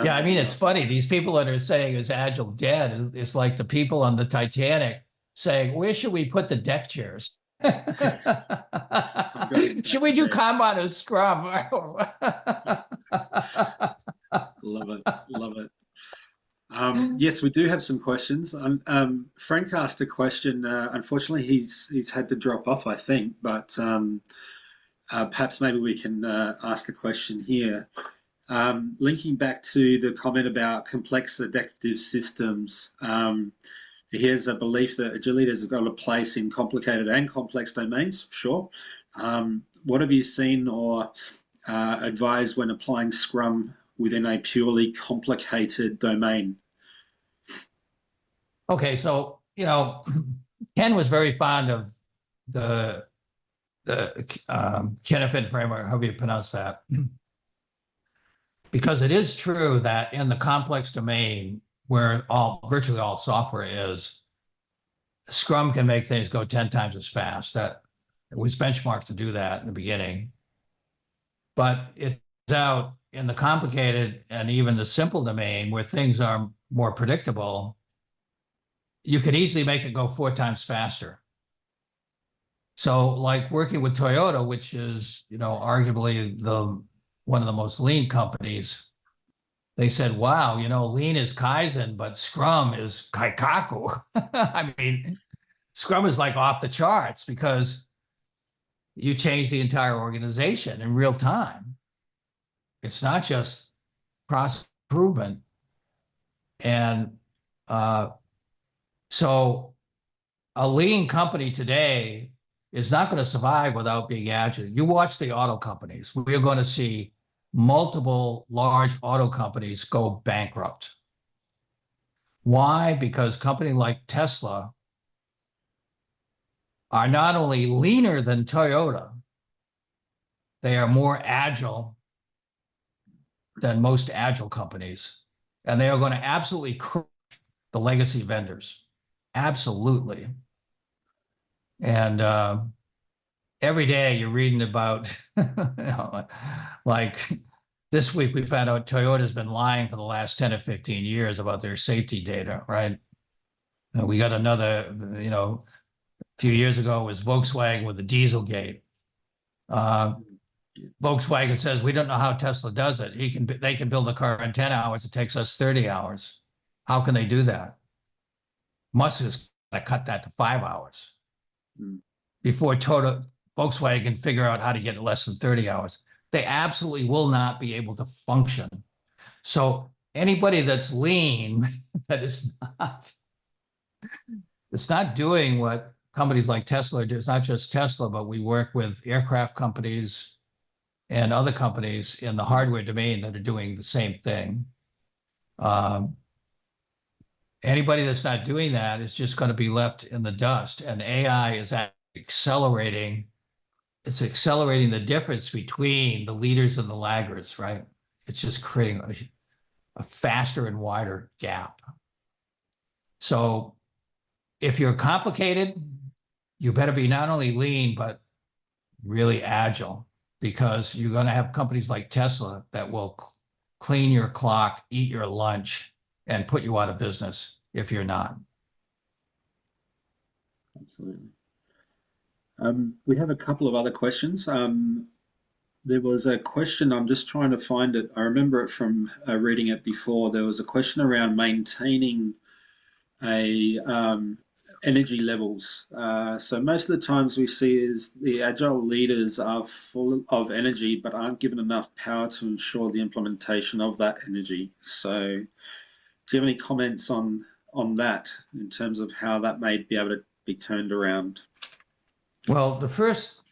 Yeah, I mean, it's funny. These people that are saying is Agile dead, it's like the people on the Titanic saying, where should we put the deck chairs? Should we do Kanban or Scrum? Love it, love it. Yes, we do have some questions. Frank asked a question. Unfortunately, he's had to drop off, I think, but perhaps maybe we can ask the question here. Linking back to the comment about complex adaptive systems, here's a belief that agility has got a place in complicated and complex domains. Sure. What have you seen or advised when applying Scrum within a purely complicated domain? Okay, so Ken was very fond of the Kenefit framework, however you pronounce that, because it is true that in the complex domain where virtually all software is, Scrum can make things go 10 times as fast. That it was benchmarked to do that in the beginning, but it turns out in the complicated and even the simple domain where things are more predictable, you could easily make it go 4 times faster. So like working with Toyota, which is, arguably one of the most lean companies, they said, wow, lean is Kaizen, but Scrum is Kaikaku. I mean, Scrum is like off the charts because you change the entire organization in real time. It's not just process improvement. And so a lean company today is not going to survive without being agile. You watch the auto companies. We're going to see multiple large auto companies go bankrupt. Why? Because companies like Tesla are not only leaner than Toyota, they are more agile than most agile companies. And they are going to absolutely crush the legacy vendors. Absolutely. And every day you're reading about, like this week we found out Toyota's been lying for the last 10 or 15 years about their safety data, right? And we got another, a few years ago it was Volkswagen with the Dieselgate. Volkswagen says, we don't know how Tesla does it. They can build a car in 10 hours. It takes us 30 hours. How can they do that? Musk is going to cut that to 5 hours before Volkswagen can figure out how to get it less than 30 hours. They absolutely will not be able to function. So anybody that's lean, that is not, it's not doing what companies like Tesla do. It's not just Tesla, but we work with aircraft companies and other companies in the hardware domain that are doing the same thing. Anybody that's not doing that is just going to be left in the dust. And AI is accelerating. It's accelerating the difference between the leaders and the laggards, right? It's just creating a faster and wider gap. So if you're complicated, you better be not only lean, but really agile, because you're going to have companies like Tesla that will clean your clock, eat your lunch, and put you out of business if you're not. Absolutely. We have a couple of other questions. There was a question, I'm just trying to find it. I remember it from reading it before. There was a question around maintaining energy levels. So most of the times we see is the agile leaders are full of energy, but aren't given enough power to ensure the implementation of that energy. So do you have any comments on that in terms of how that may be able to be turned around? Well, the first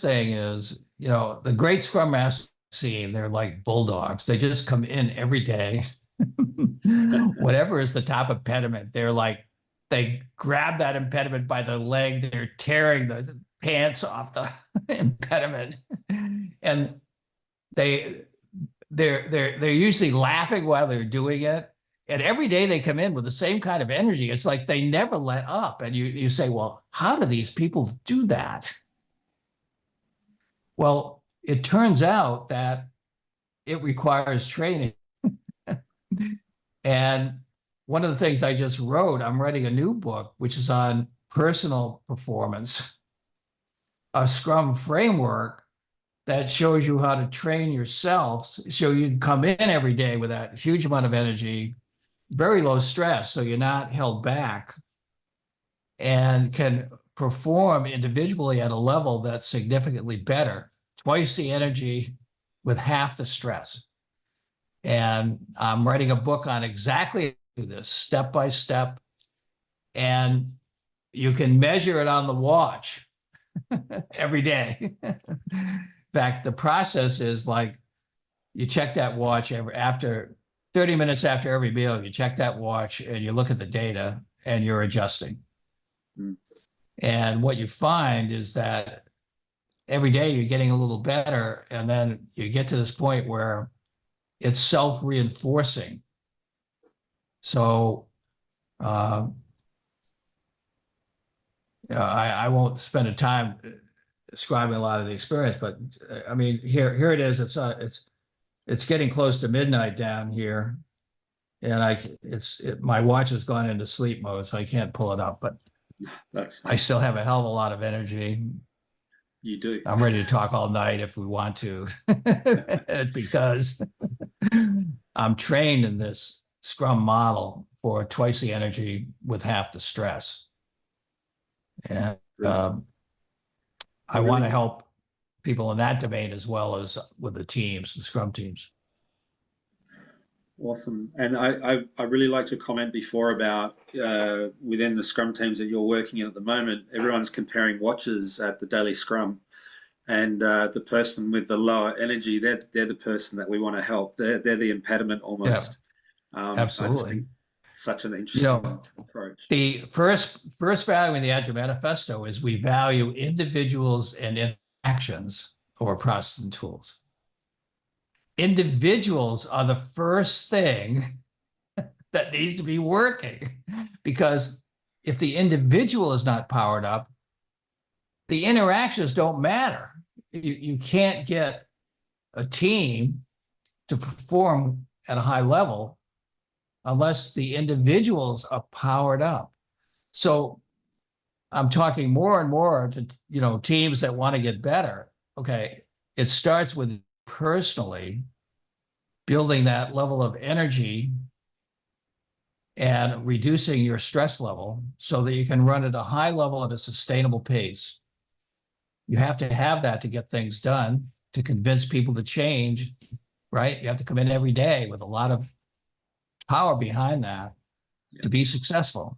thing is, the great Scrum Master scene, they're like bulldogs. They just come in every day. Whatever is the top impediment, they grab that impediment by the leg, they're tearing the pants off the impediment. And they're usually laughing while they're doing it. And every day they come in with the same kind of energy. It's like they never let up. And you say, well, how do these people do that? Well, it turns out that it requires training. And one of the things I just wrote, I'm writing a new book, which is on personal performance, a Scrum framework that shows you how to train yourself so you can come in every day with that huge amount of energy, very low stress, so you're not held back, and can perform individually at a level that's significantly better, twice the energy with half the stress. And I'm writing a book on exactly this, step by step, and you can measure it on the watch every day. In fact, the process is like you check that watch after 30 minutes after every meal, you check that watch and you look at the data and you're adjusting. And what you find is that every day you're getting a little better, and then you get to this point where it's self-reinforcing. So I won't spend a time describing a lot of the experience, but I mean, here it is. It's getting close to midnight down here, and my watch has gone into sleep mode, so I can't pull it up. But I still have a hell of a lot of energy. You do. I'm ready to talk all night if we want to. It's because I'm trained in this Scrum model for twice the energy with half the stress. And I want to help people in that domain as well as with the teams, the Scrum teams. Awesome. And I really liked your comment before about within the Scrum teams that you're working in at the moment, everyone's comparing watches at the daily Scrum. And the person with the lower energy, they're the person that we want to help. They're the impediment almost. Yeah, absolutely. Such an interesting approach. The first value in the Agile Manifesto is we value individuals and interactions over process and tools. Individuals are the first thing that needs to be working, because if the individual is not powered up, the interactions don't matter. You can't get a team to perform at a high level unless the individuals are powered up. So I'm talking more and more to teams that want to get better. Okay, it starts with personally building that level of energy and reducing your stress level so that you can run at a high level at a sustainable pace. You have to have that to get things done, to convince people to change, right? You have to come in every day with a lot of power behind that to be successful.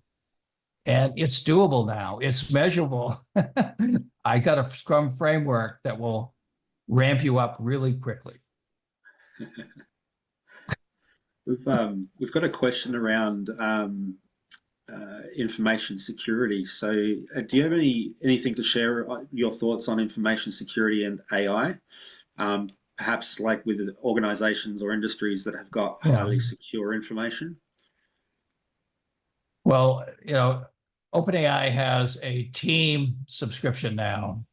And it's doable now. It's measurable. I got a Scrum framework that will ramp you up really quickly. We've got a question around information security. So, do you have anything to share your thoughts on information security and AI? Perhaps like with organizations or industries that have got highly secure information? Well, OpenAI has a team subscription now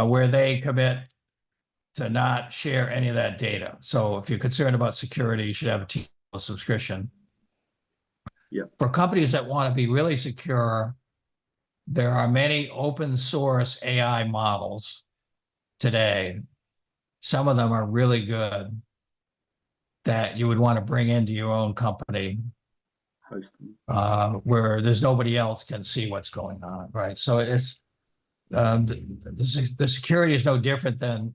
where they commit to not share any of that data. So if you're concerned about security, you should have a team subscription. For companies that want to be really secure, there are many open source AI models today. Some of them are really good that you would want to bring into your own company where there's nobody else can see what's going on, right? So it's the security is no different than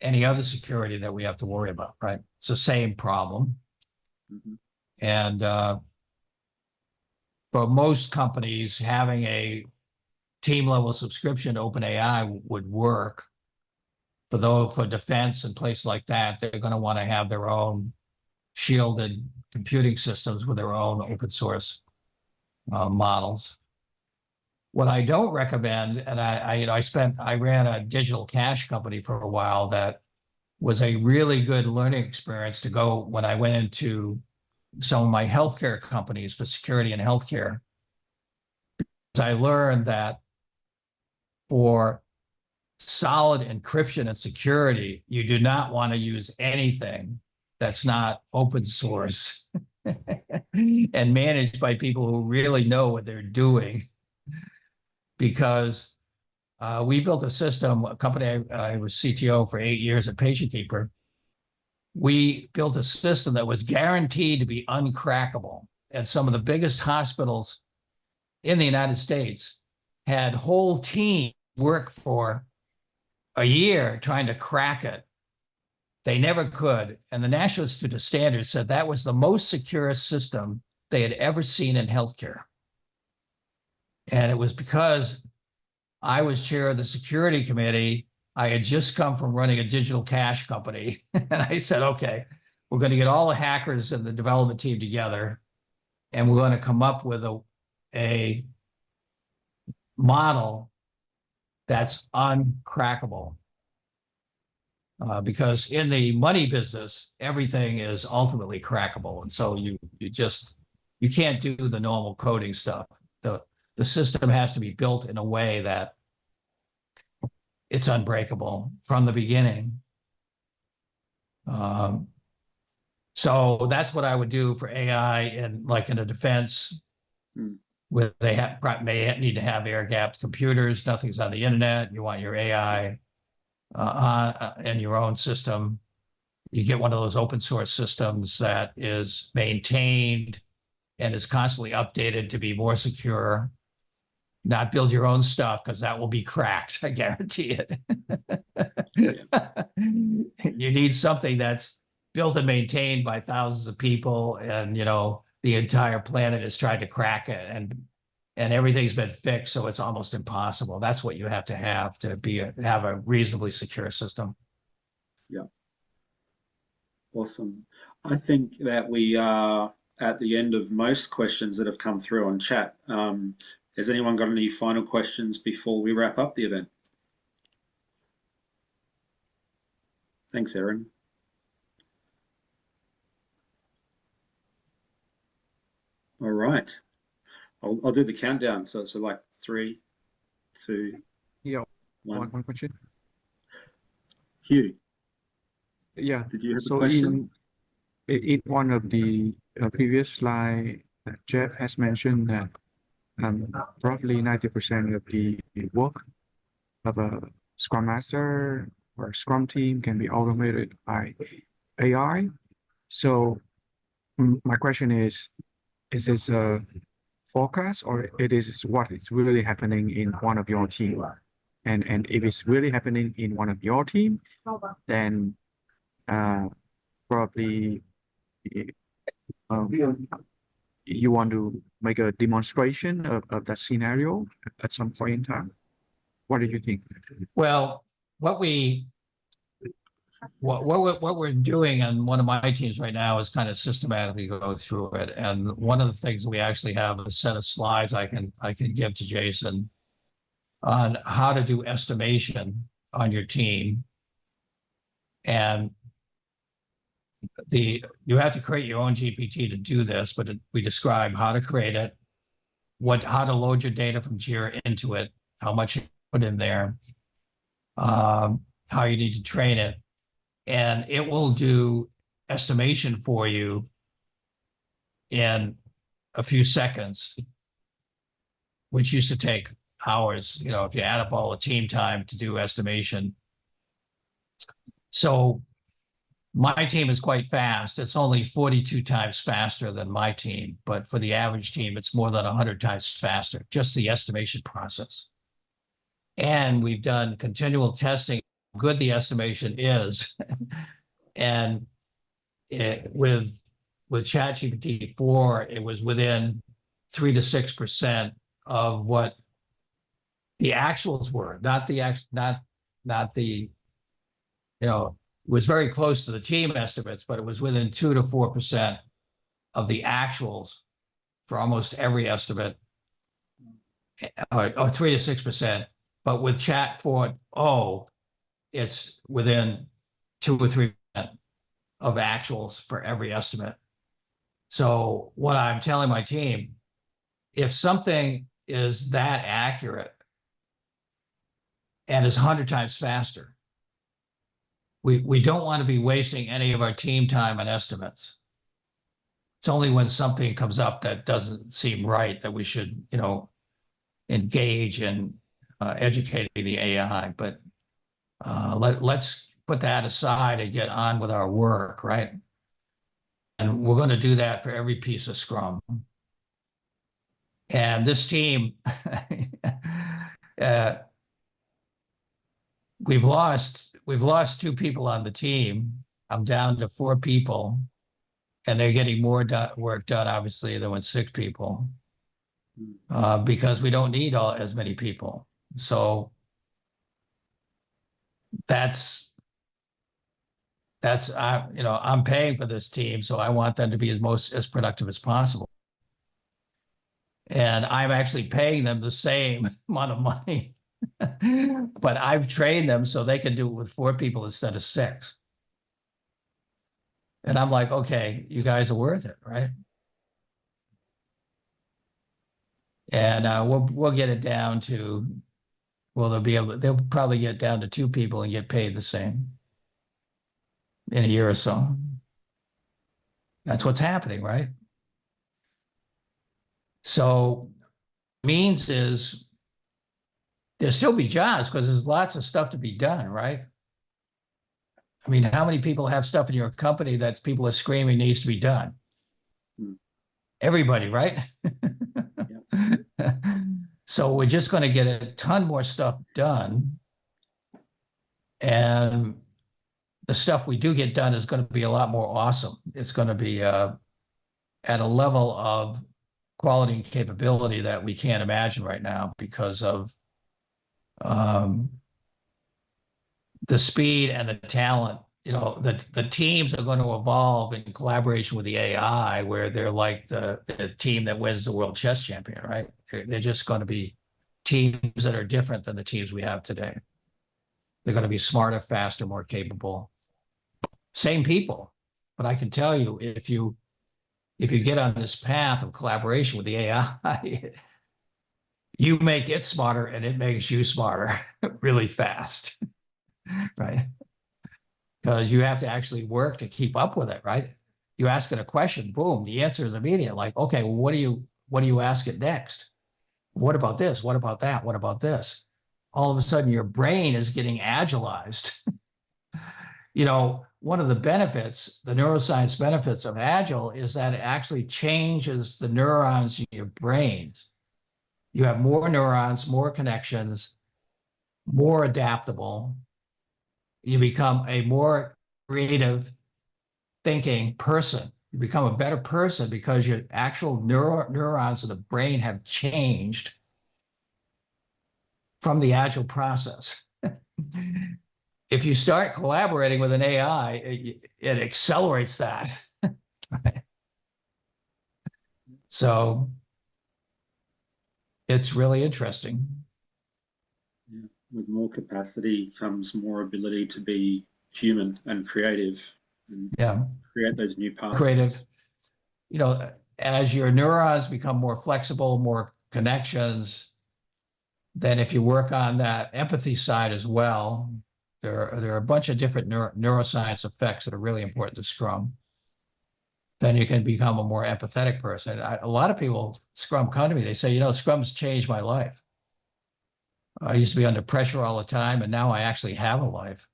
any other security that we have to worry about, right? It's the same problem. And for most companies, having a team level subscription to OpenAI would work. For defense and places like that, they're going to want to have their own shielded computing systems with their own open source models. What I don't recommend, and I ran a digital cash company for a while that was a really good learning experience to go when I went into some of my healthcare companies for security and healthcare. I learned that for solid encryption and security, you do not want to use anything that's not open source and managed by people who really know what they're doing. Because we built a system, a company I was CTO for 8 years at PatientKeeper. We built a system that was guaranteed to be uncrackable. And some of the biggest hospitals in the United States had whole teams work for a year trying to crack it. They never could. And the National Institute of Standards said that was the most secure system they had ever seen in healthcare. And it was because I was chair of the security committee. I had just come from running a digital cash company. And I said, okay, we're going to get all the hackers and the development team together, and we're going to come up with a model that's uncrackable. Because in the money business, everything is ultimately crackable. And so you can't do the normal coding stuff. The system has to be built in a way that it's unbreakable from the beginning. So that's what I would do for AI in a defense, where they may need to have air-gapped computers. Nothing's on the internet. You want your AI in your own system. You get one of those open source systems that is maintained and is constantly updated to be more secure. Not build your own stuff, because that will be cracked. I guarantee it. You need something that's built and maintained by thousands of people, and the entire planet has tried to crack it, and everything's been fixed, so it's almost impossible. That's what you have to have a reasonably secure system. Yeah. Awesome. I think that we are at the end of most questions that have come through on chat. Has anyone got any final questions before we wrap up the event? Thanks, Erin. All right. I'll do the countdown. So like 3, 2, Yeah. 1. One question. Hugh. Yeah. Did you have a So question? in one of the previous slide, Jeff has mentioned that roughly 90% of the work of a Scrum Master or Scrum team can be automated by AI. So my question is this a forecast or it is what is really happening in one of your team? And if it's really happening in one of your team, then probably um, you want to make a demonstration of that scenario at some point in time. What do you think? Well, what we're doing on one of my teams right now is kind of systematically go through it. And one of the things we actually have a set of slides I can give to Jason on how to do estimation on your team. And you have to create your own GPT to do this, but we describe how to create it, how to load your data from Jira into it, how much you put in there, how you need to train it, and it will do estimation for you in a few seconds, which used to take hours, if you add up all the team time to do estimation. So my team is quite fast. It's only 42 times faster than my team, but for the average team, it's more than 100 times faster, just the estimation process. And we've done continual testing how good the estimation is. And with ChatGPT 4, it was within 3 to 6% of what the actuals were, not the was very close to the team estimates, but it was within 2 to 4% of the actuals for almost every estimate, or 3 to 6%. But with Chat 4.0, it's within 2 or 3% of actuals for every estimate. So what I'm telling my team, if something is that accurate and is 100 times faster, we don't want to be wasting any of our team time on estimates. It's only when something comes up that doesn't seem right that we should, engage in educating the AI. But let's put that aside and get on with our work, right? And we're going to do that for every piece of Scrum. And this team, we've lost 2 people on the team. I'm down to 4 people, and they're getting more work done, obviously, than with 6 people, because we don't need as many people. So I'm paying for this team, so I want them to be as productive as possible. And I'm actually paying them the same amount of money, but I've trained them so they can do it with 4 people instead of 6. And I'm like, okay, you guys are worth it, right? And we'll get it down to, they'll probably get down to 2 people and get paid the same in a year or so. That's what's happening, right? So means is there'll still be jobs because there's lots of stuff to be done, right? I mean, how many people have stuff in your company that people are screaming needs to be done? Everybody, right? So we're just going to get a ton more stuff done. And the stuff we do get done is going to be a lot more awesome. It's going to be at a level of quality and capability that we can't imagine right now because of the speed and the talent. The teams are going to evolve in collaboration with the AI, where they're like the team that wins the world chess champion, right? They're just going to be teams that are different than the teams we have today. They're going to be smarter, faster, more capable. Same people, but I can tell you, if you get on this path of collaboration with the AI, you make it smarter and it makes you smarter really fast, right? because you have to actually work to keep up with it, right? You ask it a question, boom, the answer is immediate. Like, okay, well, what do you ask it next? What about this? What about that? What about this? All of a sudden, your brain is getting agilized. One of the benefits, the neuroscience benefits of Agile is that it actually changes the neurons in your brains. You have more neurons, more connections, more adaptable. You become a more creative thinking person. You become a better person because your actual neurons of the brain have changed from the Agile process. If you start collaborating with an AI, it accelerates that. So it's really interesting. Yeah. With more capacity comes more ability to be human and creative and create those new paths. Creative. As your neurons become more flexible, more connections, then if you work on that empathy side as well, there are a bunch of different neuroscience effects that are really important to Scrum. Then you can become a more empathetic person. A lot of people, Scrum come to me, they say, Scrum's changed my life. I used to be under pressure all the time, and now I actually have a life.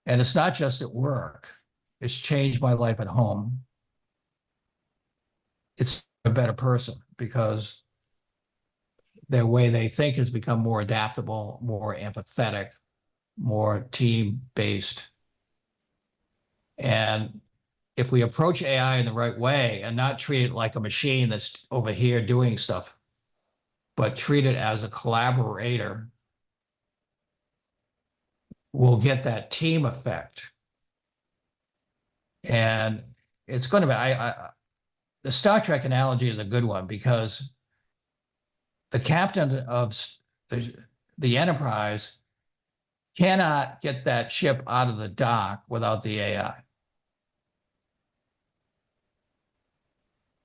And it's not just at work. It's changed my life at home. It's a better person because their way they think has become more adaptable, more empathetic, more team-based. And if we approach AI in the right way and not treat it like a machine that's over here doing stuff, but treat it as a collaborator, we'll get that team effect. And it's going to be, the Star Trek analogy is a good one because the captain of the Enterprise cannot get that ship out of the dock without the AI.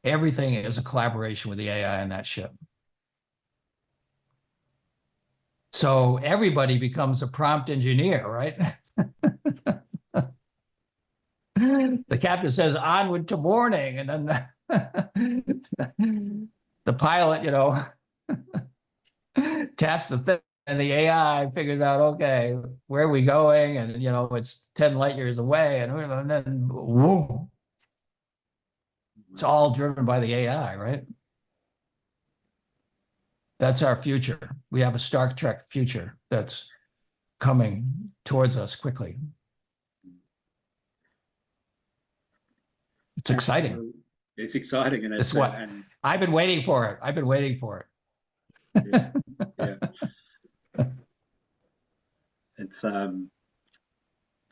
Everything is a collaboration with the AI in that ship. So everybody becomes a prompt engineer, right? The captain says, onward to morning. And then the pilot, taps the thing. And the AI figures out, okay, where are we going? And, it's 10 light years away. And then, whoa. It's all driven by the AI, right? That's our future. We have a Star Trek future that's coming towards us quickly. It's exciting. It's exciting. And it's what I've been waiting for it. I've been waiting for it. Yeah.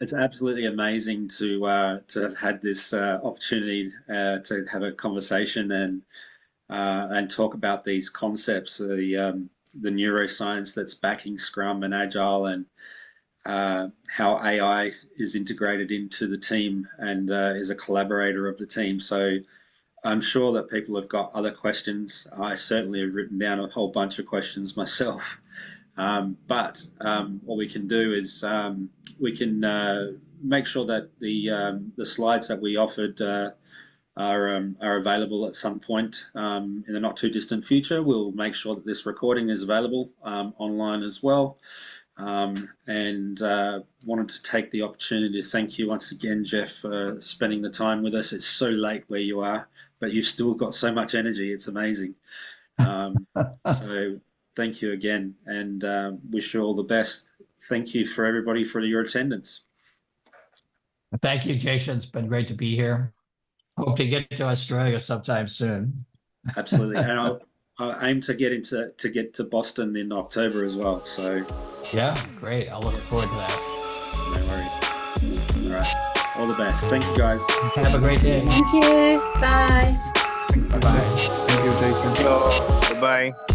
It's absolutely amazing to have had this opportunity to have a conversation and talk about these concepts, the neuroscience that's backing Scrum and Agile, and how AI is integrated into the team and is a collaborator of the team. So I'm sure that people have got other questions. I certainly have written down a whole bunch of questions myself. But what we can do is we can make sure that the slides that we offered are available at some point in the not too distant future. We'll make sure that this recording is available online as well. And wanted to take the opportunity to thank you once again, Jeff, for spending the time with us. It's so late where you are, but you've still got so much energy. It's amazing. So thank you again, and wish you all the best. Thank you for everybody for your attendance. Thank you, Jason. It's been great to be here. Hope to get to Australia sometime soon. Absolutely, and I aim to get to Boston in October as well. So yeah, great. I'll look forward to that. No worries. All right, all the best. Thank you, guys. Have a great day. Thank you. Bye. Bye-bye. Thank you, Jason. Hello. Bye-bye.